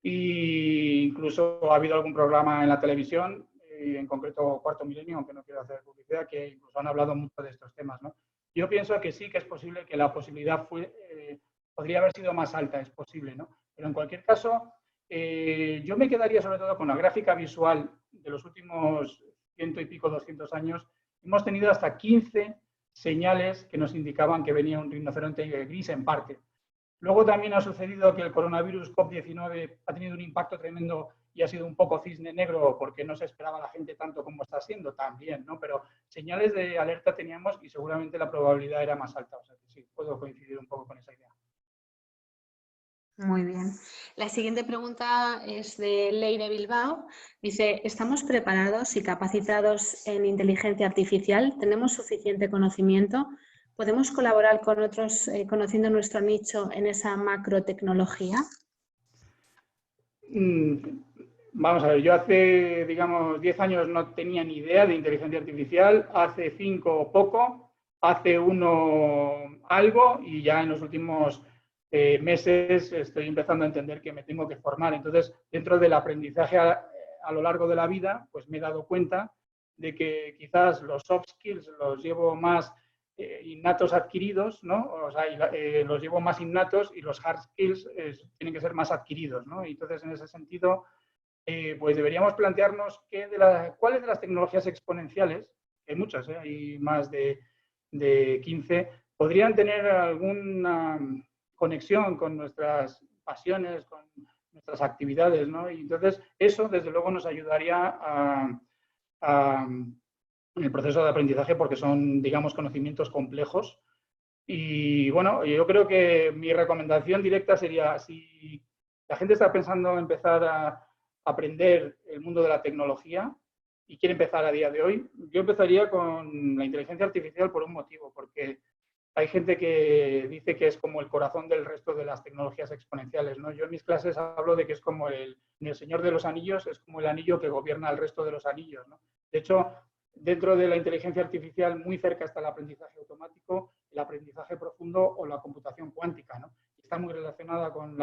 Y incluso ha habido algún programa en la televisión, en concreto Cuarto Milenio, aunque no quiero hacer publicidad, que incluso han hablado mucho de estos temas, ¿no? Yo pienso que sí que es posible, que la posibilidad podría haber sido más alta, es posible, ¿no? Pero en cualquier caso, yo me quedaría sobre todo con la gráfica visual de los últimos 100 y pico, 200 años. Hemos tenido hasta 15 señales que nos indicaban que venía un rinoceronte gris en parte. Luego también ha sucedido que el coronavirus COVID-19 ha tenido un impacto tremendo y ha sido un poco cisne negro porque no se esperaba la gente tanto como está siendo también, ¿no? Pero señales de alerta teníamos y seguramente la probabilidad era más alta. O sea que sí, puedo coincidir un poco con esa idea. Muy bien. La siguiente pregunta es de Leire Bilbao. Dice, ¿estamos preparados y capacitados en inteligencia artificial? ¿Tenemos suficiente conocimiento? ¿Podemos colaborar con otros conociendo nuestro nicho en esa macrotecnología? Vamos a ver, yo hace, digamos, 10 años no tenía ni idea de inteligencia artificial, hace 5 poco, hace 1 algo y ya en los últimos meses estoy empezando a entender que me tengo que formar. Entonces, dentro del aprendizaje a lo largo de la vida, pues me he dado cuenta de que quizás los soft skills los llevo más innatos adquiridos, ¿no? O sea, los llevo más innatos y los hard skills tienen que ser más adquiridos, ¿no? Y entonces, en ese sentido, pues deberíamos plantearnos cuáles de las tecnologías exponenciales, hay muchas, hay más de 15, podrían tener alguna conexión con nuestras pasiones, con nuestras actividades, ¿no? Y entonces eso, desde luego, nos ayudaría en el proceso de aprendizaje porque son, digamos, conocimientos complejos. Y bueno, yo creo que mi recomendación directa sería, si la gente está pensando en empezar a aprender el mundo de la tecnología y quiere empezar a día de hoy, yo empezaría con la inteligencia artificial por un motivo, porque hay gente que dice que es como el corazón del resto de las tecnologías exponenciales, ¿no? Yo en mis clases hablo de que es como en El Señor de los Anillos, es como el anillo que gobierna el resto de los anillos, ¿no? De hecho, dentro de la inteligencia artificial, muy cerca está el aprendizaje automático, el aprendizaje profundo o la computación cuántica, ¿no? Está muy relacionada con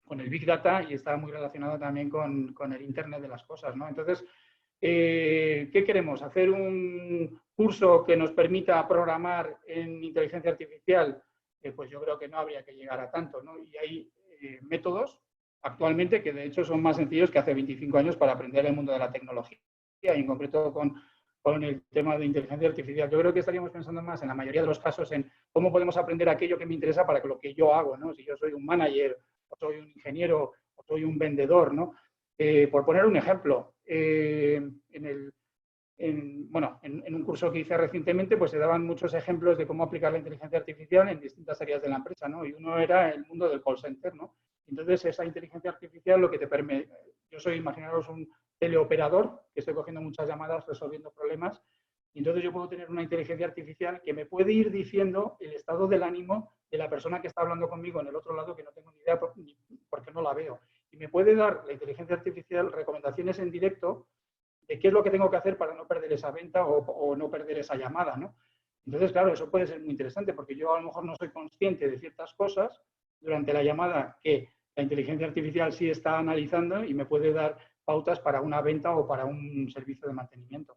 con el Big Data y está muy relacionada también con el Internet de las cosas, ¿no? Entonces, ¿qué queremos? ¿Hacer un curso que nos permita programar en inteligencia artificial? Pues yo creo que no habría que llegar a tanto, ¿no? Y hay métodos actualmente que de hecho son más sencillos que hace 25 años para aprender el mundo de la tecnología y en concreto con el tema de inteligencia artificial. Yo creo que estaríamos pensando más en la mayoría de los casos en cómo podemos aprender aquello que me interesa para lo que yo hago, ¿no? Si yo soy un manager o soy un ingeniero o soy un vendedor, ¿no? Por poner un ejemplo, en un curso que hice recientemente, pues se daban muchos ejemplos de cómo aplicar la inteligencia artificial en distintas áreas de la empresa, ¿no? Y uno era el mundo del call center, ¿no? Entonces, esa inteligencia artificial lo que te permite, yo soy, imaginaros, un teleoperador, que estoy cogiendo muchas llamadas, resolviendo problemas, y entonces yo puedo tener una inteligencia artificial que me puede ir diciendo el estado del ánimo de la persona que está hablando conmigo en el otro lado, que no tengo ni idea porque no la veo. Y me puede dar la inteligencia artificial recomendaciones en directo de qué es lo que tengo que hacer para no perder esa venta o no perder esa llamada, ¿no? Entonces, claro, eso puede ser muy interesante porque yo a lo mejor no soy consciente de ciertas cosas durante la llamada que la inteligencia artificial sí está analizando y me puede dar pautas para una venta o para un servicio de mantenimiento.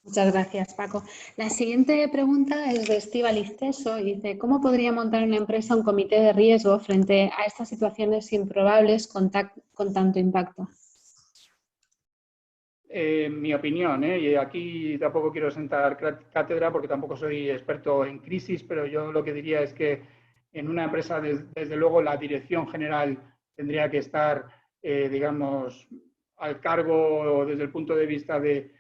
Muchas gracias, Paco. La siguiente pregunta es de Estíbaliz Teso y dice: ¿cómo podría montar una empresa un comité de riesgo frente a estas situaciones improbables con tanto impacto? Mi opinión, y aquí tampoco quiero sentar cátedra porque tampoco soy experto en crisis, pero yo lo que diría es que en una empresa, desde luego, la dirección general tendría que estar, digamos, al cargo desde el punto de vista de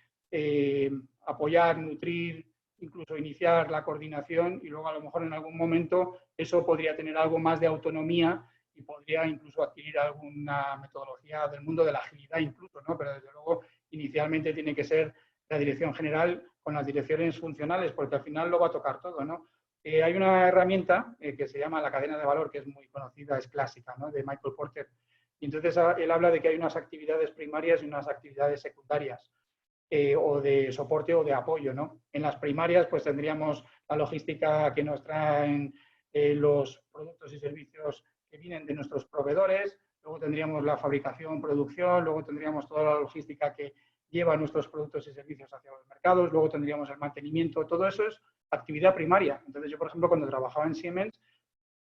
apoyar, nutrir, incluso iniciar la coordinación y luego a lo mejor en algún momento eso podría tener algo más de autonomía y podría incluso adquirir alguna metodología del mundo de la agilidad incluso, ¿no? Pero desde luego inicialmente tiene que ser la dirección general con las direcciones funcionales, porque al final lo va a tocar todo, ¿no? Hay una herramienta que se llama la cadena de valor, que es muy conocida, es clásica, ¿no? De Michael Porter. Y entonces él habla de que hay unas actividades primarias y unas actividades secundarias, o de soporte o de apoyo, ¿no? En las primarias, pues tendríamos la logística que nos traen los productos y servicios que vienen de nuestros proveedores, luego tendríamos la fabricación, producción, luego tendríamos toda la logística que lleva nuestros productos y servicios hacia los mercados, luego tendríamos el mantenimiento, todo eso es actividad primaria. Entonces yo, por ejemplo, cuando trabajaba en Siemens,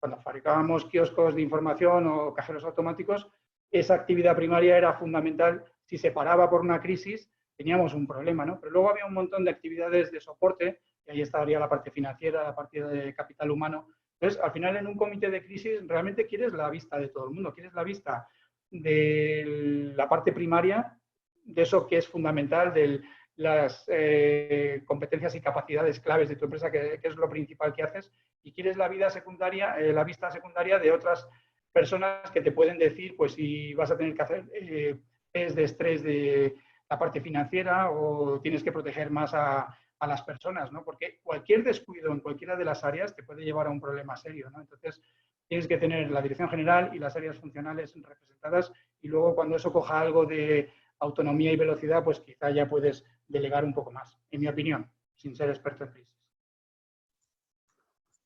cuando fabricábamos kioscos de información o cajeros automáticos, esa actividad primaria era fundamental. Si se paraba por una crisis, teníamos un problema, ¿no? Pero luego había un montón de actividades de soporte, y ahí estaría la parte financiera, la parte de capital humano. Entonces, al final, en un comité de crisis, realmente quieres la vista de todo el mundo, quieres la vista de la parte primaria, de eso que es fundamental, de las competencias y capacidades claves de tu empresa, que es lo principal que haces, y quieres la vida secundaria, la vista secundaria de otras personas que te pueden decir, pues, si vas a tener que hacer test de estrés de la parte financiera o tienes que proteger más a las personas, ¿no? Porque cualquier descuido en cualquiera de las áreas te puede llevar a un problema serio, ¿no? Entonces, tienes que tener la dirección general y las áreas funcionales representadas y luego cuando eso coja algo de autonomía y velocidad, pues quizá ya puedes delegar un poco más, en mi opinión, sin ser experto en crisis.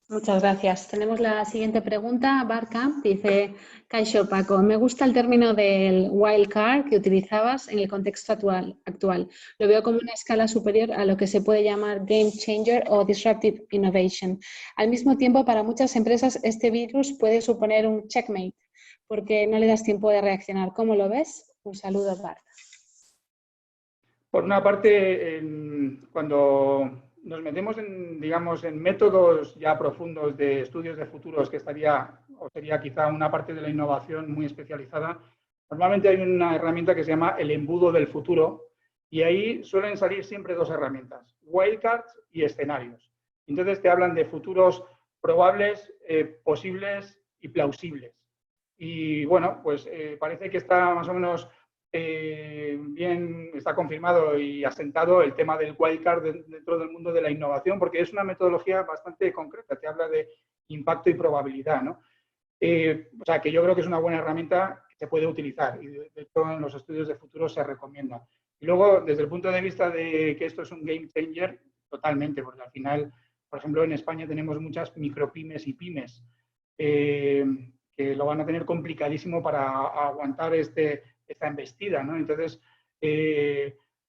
Muchas gracias. Tenemos la siguiente pregunta. Barcamp dice, Kaixo Paco, me gusta el término del wildcard que utilizabas en el contexto actual. Lo veo como una escala superior a lo que se puede llamar game changer o disruptive innovation. Al mismo tiempo, para muchas empresas este virus puede suponer un checkmate porque no le das tiempo de reaccionar. ¿Cómo lo ves? Un saludo, Bart. Por una parte, cuando nos metemos en, digamos, en métodos ya profundos de estudios de futuros, que estaría o sería quizá una parte de la innovación muy especializada, normalmente hay una herramienta que se llama el embudo del futuro y ahí suelen salir siempre dos herramientas, wildcards y escenarios. Entonces te hablan de futuros probables, posibles y plausibles. Y bueno, pues parece que está más o menos bien, está confirmado y asentado el tema del wildcard dentro del mundo de la innovación, porque es una metodología bastante concreta, te habla de impacto y probabilidad, ¿no? O sea, que yo creo que es una buena herramienta que se puede utilizar y de hecho en los estudios de futuro se recomienda. Y luego, desde el punto de vista de que esto es un game changer, totalmente, porque al final, por ejemplo, en España tenemos muchas micropymes y pymes que lo van a tener complicadísimo para aguantar esta embestida, ¿no? Entonces,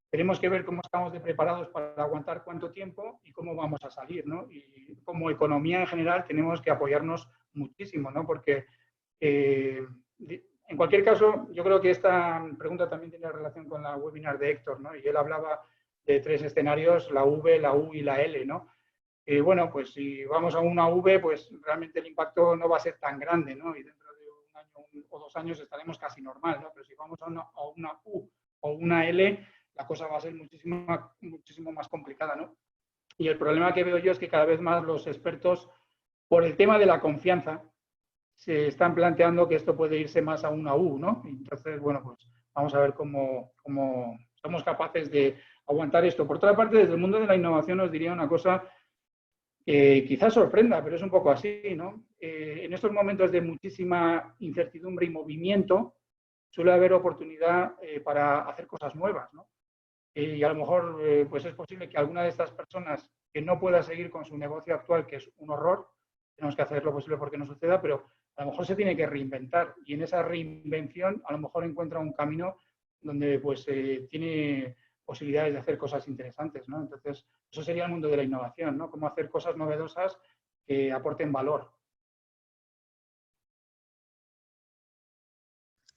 tenemos que ver cómo estamos de preparados para aguantar cuánto tiempo y cómo vamos a salir, ¿no? Y como economía en general tenemos que apoyarnos muchísimo, ¿no? Porque en cualquier caso, yo creo que esta pregunta también tiene relación con la webinar de Héctor, ¿no? Y él hablaba de tres escenarios, la V, la U y la L, ¿no? Bueno, pues si vamos a una V, pues realmente el impacto no va a ser tan grande, ¿no? Y dentro de un año o 2 años estaremos casi normal, ¿no? Pero si vamos a una U o una L, la cosa va a ser muchísimo más complicada, ¿no? Y el problema que veo yo es que cada vez más los expertos, por el tema de la confianza, se están planteando que esto puede irse más a una U, ¿no? Entonces, bueno, pues vamos a ver cómo somos capaces de aguantar esto. Por otra parte, desde el mundo de la innovación os diría una cosa que quizás sorprenda, pero es un poco así, ¿no? En estos momentos de muchísima incertidumbre y movimiento, suele haber oportunidad para hacer cosas nuevas, ¿no? Y a lo mejor pues es posible que alguna de estas personas que no pueda seguir con su negocio actual, que es un horror, tenemos que hacer lo posible porque no suceda, pero a lo mejor se tiene que reinventar y en esa reinvención a lo mejor encuentra un camino donde pues tiene posibilidades de hacer cosas interesantes, ¿no? Entonces, eso sería el mundo de la innovación, ¿no? Cómo hacer cosas novedosas que aporten valor.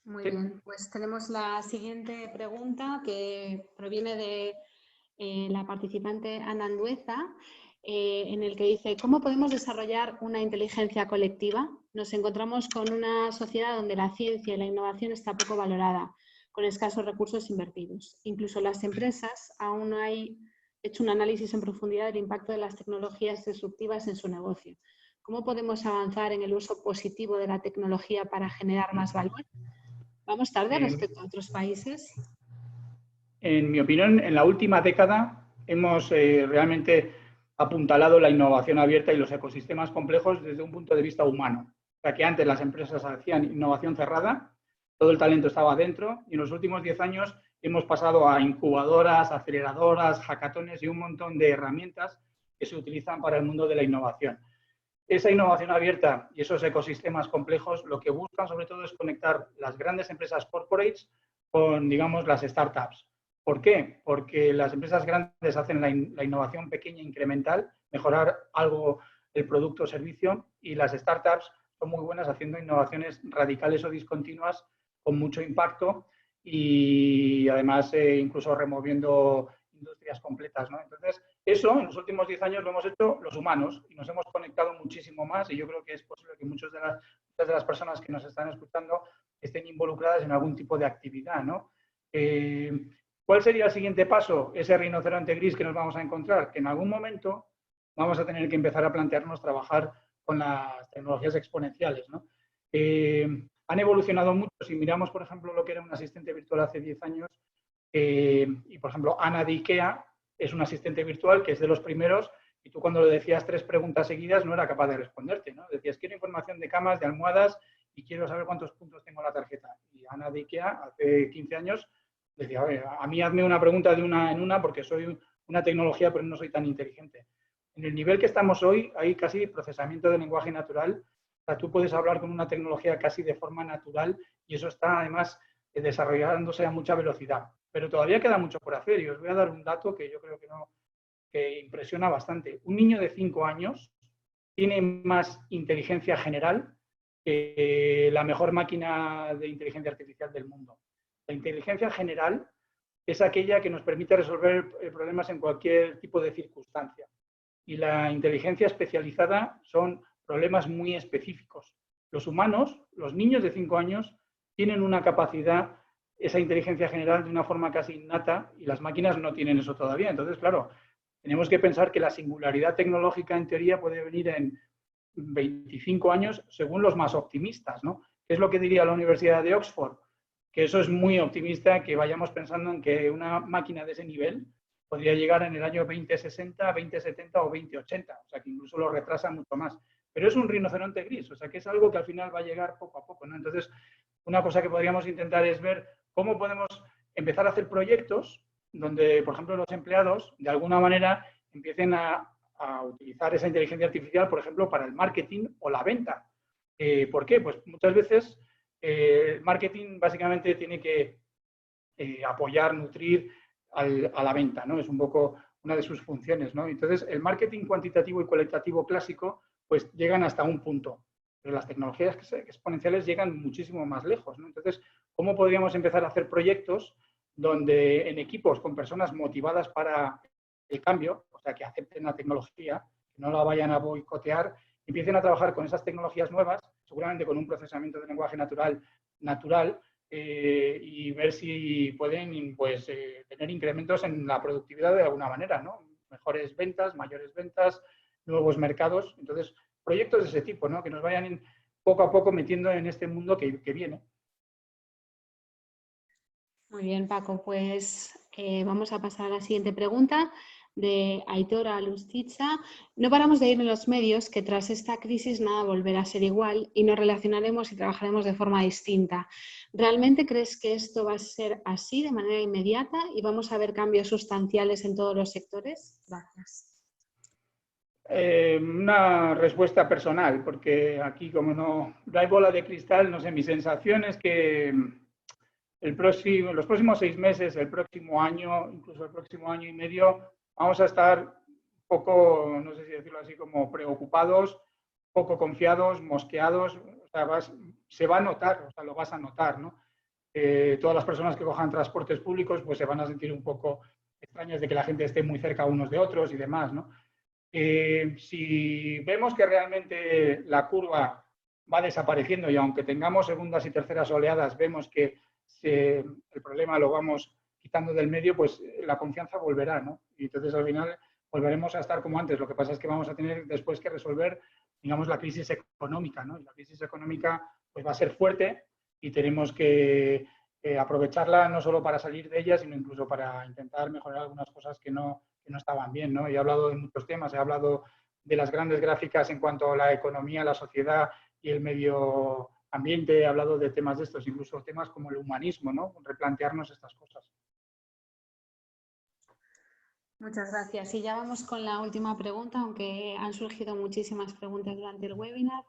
Muy Sí. bien, pues tenemos la siguiente pregunta que proviene de la participante Ana Andueza, en el que dice, ¿cómo podemos desarrollar una inteligencia colectiva? Nos encontramos con una sociedad donde la ciencia y la innovación está poco valorada, con escasos recursos invertidos. Incluso las empresas aún no han hecho un análisis en profundidad del impacto de las tecnologías disruptivas en su negocio. ¿Cómo podemos avanzar en el uso positivo de la tecnología para generar más valor? ¿Vamos tarde respecto a otros países? En mi opinión, en la última década hemos realmente apuntalado la innovación abierta y los ecosistemas complejos desde un punto de vista humano. O sea, que antes las empresas hacían innovación cerrada, todo el talento estaba dentro, y en los últimos 10 años hemos pasado a incubadoras, aceleradoras, hackatones y un montón de herramientas que se utilizan para el mundo de la innovación. Esa innovación abierta y esos ecosistemas complejos lo que buscan sobre todo es conectar las grandes empresas corporates con, digamos, las startups. ¿Por qué? Porque las empresas grandes hacen la innovación pequeña incremental, mejorar algo el producto o servicio, y las startups son muy buenas haciendo innovaciones radicales o discontinuas con mucho impacto y además incluso removiendo industrias completas, ¿no? Entonces, eso en los últimos 10 años lo hemos hecho los humanos y nos hemos conectado muchísimo más y yo creo que es posible que muchas de las personas que nos están escuchando estén involucradas en algún tipo de actividad, ¿no? ¿Cuál sería el siguiente paso? Ese rinoceronte gris que nos vamos a encontrar, que en algún momento vamos a tener que empezar a plantearnos trabajar con las tecnologías exponenciales, ¿no? Han evolucionado mucho. Si miramos, por ejemplo, lo que era un asistente virtual hace 10 años, y por ejemplo, Ana de IKEA es un asistente virtual que es de los primeros y tú cuando le decías 3 preguntas seguidas no era capaz de responderte, ¿no? Decías, quiero información de camas, de almohadas y quiero saber cuántos puntos tengo en la tarjeta. Y Ana de IKEA hace 15 años decía, a mí hazme una pregunta de una en una porque soy una tecnología pero no soy tan inteligente. En el nivel que estamos hoy hay casi procesamiento de lenguaje natural. O sea, tú puedes hablar con una tecnología casi de forma natural y eso está además desarrollándose a mucha velocidad. Pero todavía queda mucho por hacer y os voy a dar un dato que yo creo que impresiona bastante. Un niño de 5 años tiene más inteligencia general que la mejor máquina de inteligencia artificial del mundo. La inteligencia general es aquella que nos permite resolver problemas en cualquier tipo de circunstancia. Y la inteligencia especializada son problemas muy específicos. Los humanos, los niños de 5 años, tienen una capacidad, esa inteligencia general, de una forma casi innata, y las máquinas no tienen eso todavía. Entonces, claro, tenemos que pensar que la singularidad tecnológica, en teoría, puede venir en 25 años, según los más optimistas, ¿no? ¿Qué es lo que diría la Universidad de Oxford? Que eso es muy optimista, que vayamos pensando en que una máquina de ese nivel podría llegar en el año 2060, 2070 o 2080, o sea que incluso lo retrasa mucho más. Pero es un rinoceronte gris, o sea que es algo que al final va a llegar poco a poco, ¿no? Entonces, una cosa que podríamos intentar es ver cómo podemos empezar a hacer proyectos donde, por ejemplo, los empleados, de alguna manera, empiecen a utilizar esa inteligencia artificial, por ejemplo, para el marketing o la venta. ¿Por qué? Pues muchas veces el marketing básicamente tiene que apoyar, nutrir a la venta, ¿no? Es un poco una de sus funciones, ¿no? Entonces, el marketing cuantitativo y cualitativo clásico, pues llegan hasta un punto, pero las tecnologías exponenciales llegan muchísimo más lejos, ¿no? Entonces, ¿cómo podríamos empezar a hacer proyectos donde en equipos con personas motivadas para el cambio, o sea, que acepten la tecnología, que no la vayan a boicotear, empiecen a trabajar con esas tecnologías nuevas, seguramente con un procesamiento de lenguaje natural, y ver si pueden pues, tener incrementos en la productividad de alguna manera, ¿no? Mejores ventas, mayores ventas, nuevos mercados. Entonces, proyectos de ese tipo, ¿no? Que nos vayan poco a poco metiendo en este mundo que viene. Muy bien, Paco, pues vamos a pasar a la siguiente pregunta de Aitor Alustiza. No paramos de ir en los medios que tras esta crisis nada volverá a ser igual y nos relacionaremos y trabajaremos de forma distinta. ¿Realmente crees que esto va a ser así de manera inmediata y vamos a ver cambios sustanciales en todos los sectores? Gracias. Una respuesta personal, porque aquí como no hay bola de cristal, no sé, mi sensación es que los próximos 6 meses, el próximo año, incluso el próximo año y medio, vamos a estar un poco, no sé si decirlo así, como preocupados, poco confiados, mosqueados, o sea, se va a notar, o sea, lo vas a notar, ¿no? Todas las personas que cojan transportes públicos pues se van a sentir un poco extrañas de que la gente esté muy cerca unos de otros y demás, ¿no? Si vemos que realmente la curva va desapareciendo y aunque tengamos segundas y terceras oleadas, vemos que el problema lo vamos quitando del medio, pues la confianza volverá, ¿no? Y entonces al final volveremos a estar como antes. Lo que pasa es que vamos a tener después que resolver, digamos, la crisis económica, ¿no? Y la crisis económica pues va a ser fuerte y tenemos que aprovecharla no solo para salir de ella, sino incluso para intentar mejorar algunas cosas que no estaban bien, ¿no? Y he hablado de muchos temas, he hablado de las grandes gráficas en cuanto a la economía, la sociedad y el medio ambiente, he hablado de temas de estos, incluso temas como el humanismo, ¿no? Replantearnos estas cosas. Muchas gracias. Y ya vamos con la última pregunta, aunque han surgido muchísimas preguntas durante el webinar.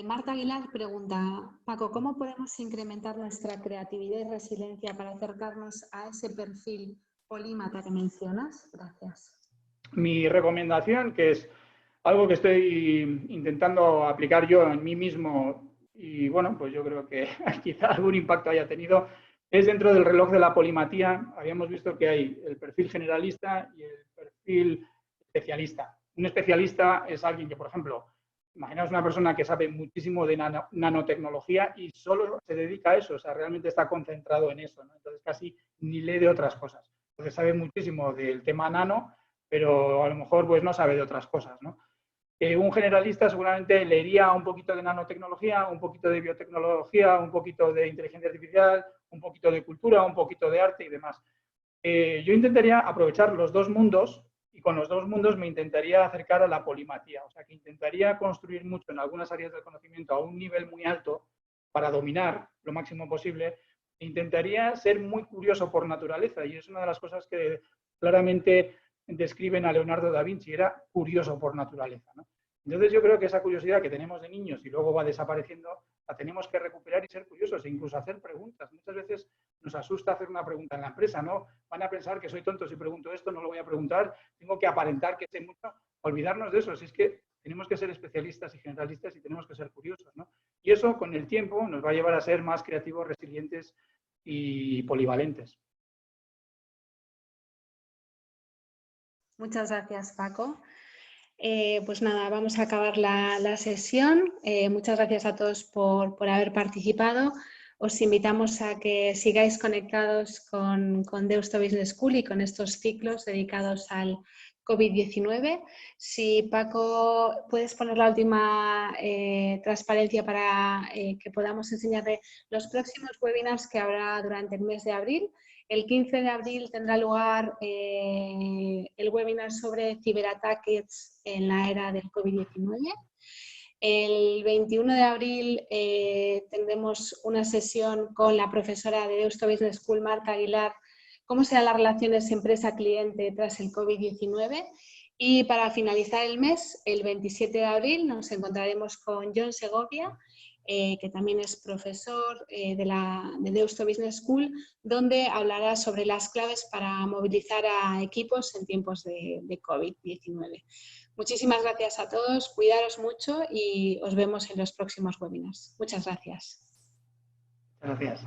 Marta Aguilar pregunta, Paco, ¿cómo podemos incrementar nuestra creatividad y resiliencia para acercarnos a ese perfil polímata que mencionas? Gracias. Mi recomendación, que es algo que estoy intentando aplicar yo en mí mismo y bueno, pues yo creo que quizá algún impacto haya tenido, es dentro del reloj de la polimatía. Habíamos visto que hay el perfil generalista y el perfil especialista. Un especialista es alguien que, por ejemplo, imaginaos una persona que sabe muchísimo de nanotecnología y solo se dedica a eso, o sea, realmente está concentrado en eso, ¿no? Entonces casi ni lee de otras cosas. Entonces sabe muchísimo del tema nano, pero a lo mejor pues no sabe de otras cosas, ¿no? Un generalista seguramente leería un poquito de nanotecnología, un poquito de biotecnología, un poquito de inteligencia artificial, un poquito de cultura, un poquito de arte y demás. Yo intentaría aprovechar los dos mundos y con los dos mundos me intentaría acercar a la polimatía, o sea que intentaría construir mucho en algunas áreas del conocimiento a un nivel muy alto para dominar lo máximo posible. Intentaría ser muy curioso por naturaleza y es una de las cosas que claramente describen a Leonardo da Vinci, era curioso por naturaleza, ¿no? Entonces yo creo que esa curiosidad que tenemos de niños y luego va desapareciendo, la tenemos que recuperar y ser curiosos e incluso hacer preguntas. Muchas veces nos asusta hacer una pregunta en la empresa, ¿no? Van a pensar que soy tonto si pregunto esto, no lo voy a preguntar, tengo que aparentar que sé mucho. Olvidarnos de eso, si es que tenemos que ser especialistas y generalistas y tenemos que ser curiosos, ¿no? Y eso con el tiempo nos va a llevar a ser más creativos, resilientes y polivalentes. Muchas gracias, Paco. Pues nada, vamos a acabar la sesión. Muchas gracias a todos por haber participado. Os invitamos a que sigáis conectados con Deusto Business School y con estos ciclos dedicados al COVID-19. Si Paco, puedes poner la última transparencia para que podamos enseñarle los próximos webinars que habrá durante el mes de abril. El 15 de abril tendrá lugar el webinar sobre ciberataques en la era del COVID-19. El 21 de abril tendremos una sesión con la profesora de Deusto Business School, Marta Aguilar, cómo serán las relaciones empresa-cliente tras el COVID-19. Y para finalizar el mes, el 27 de abril, nos encontraremos con John Segovia, que también es profesor de Deusto Business School, donde hablará sobre las claves para movilizar a equipos en tiempos de COVID-19. Muchísimas gracias a todos, cuidaros mucho y os vemos en los próximos webinars. Muchas gracias. Gracias.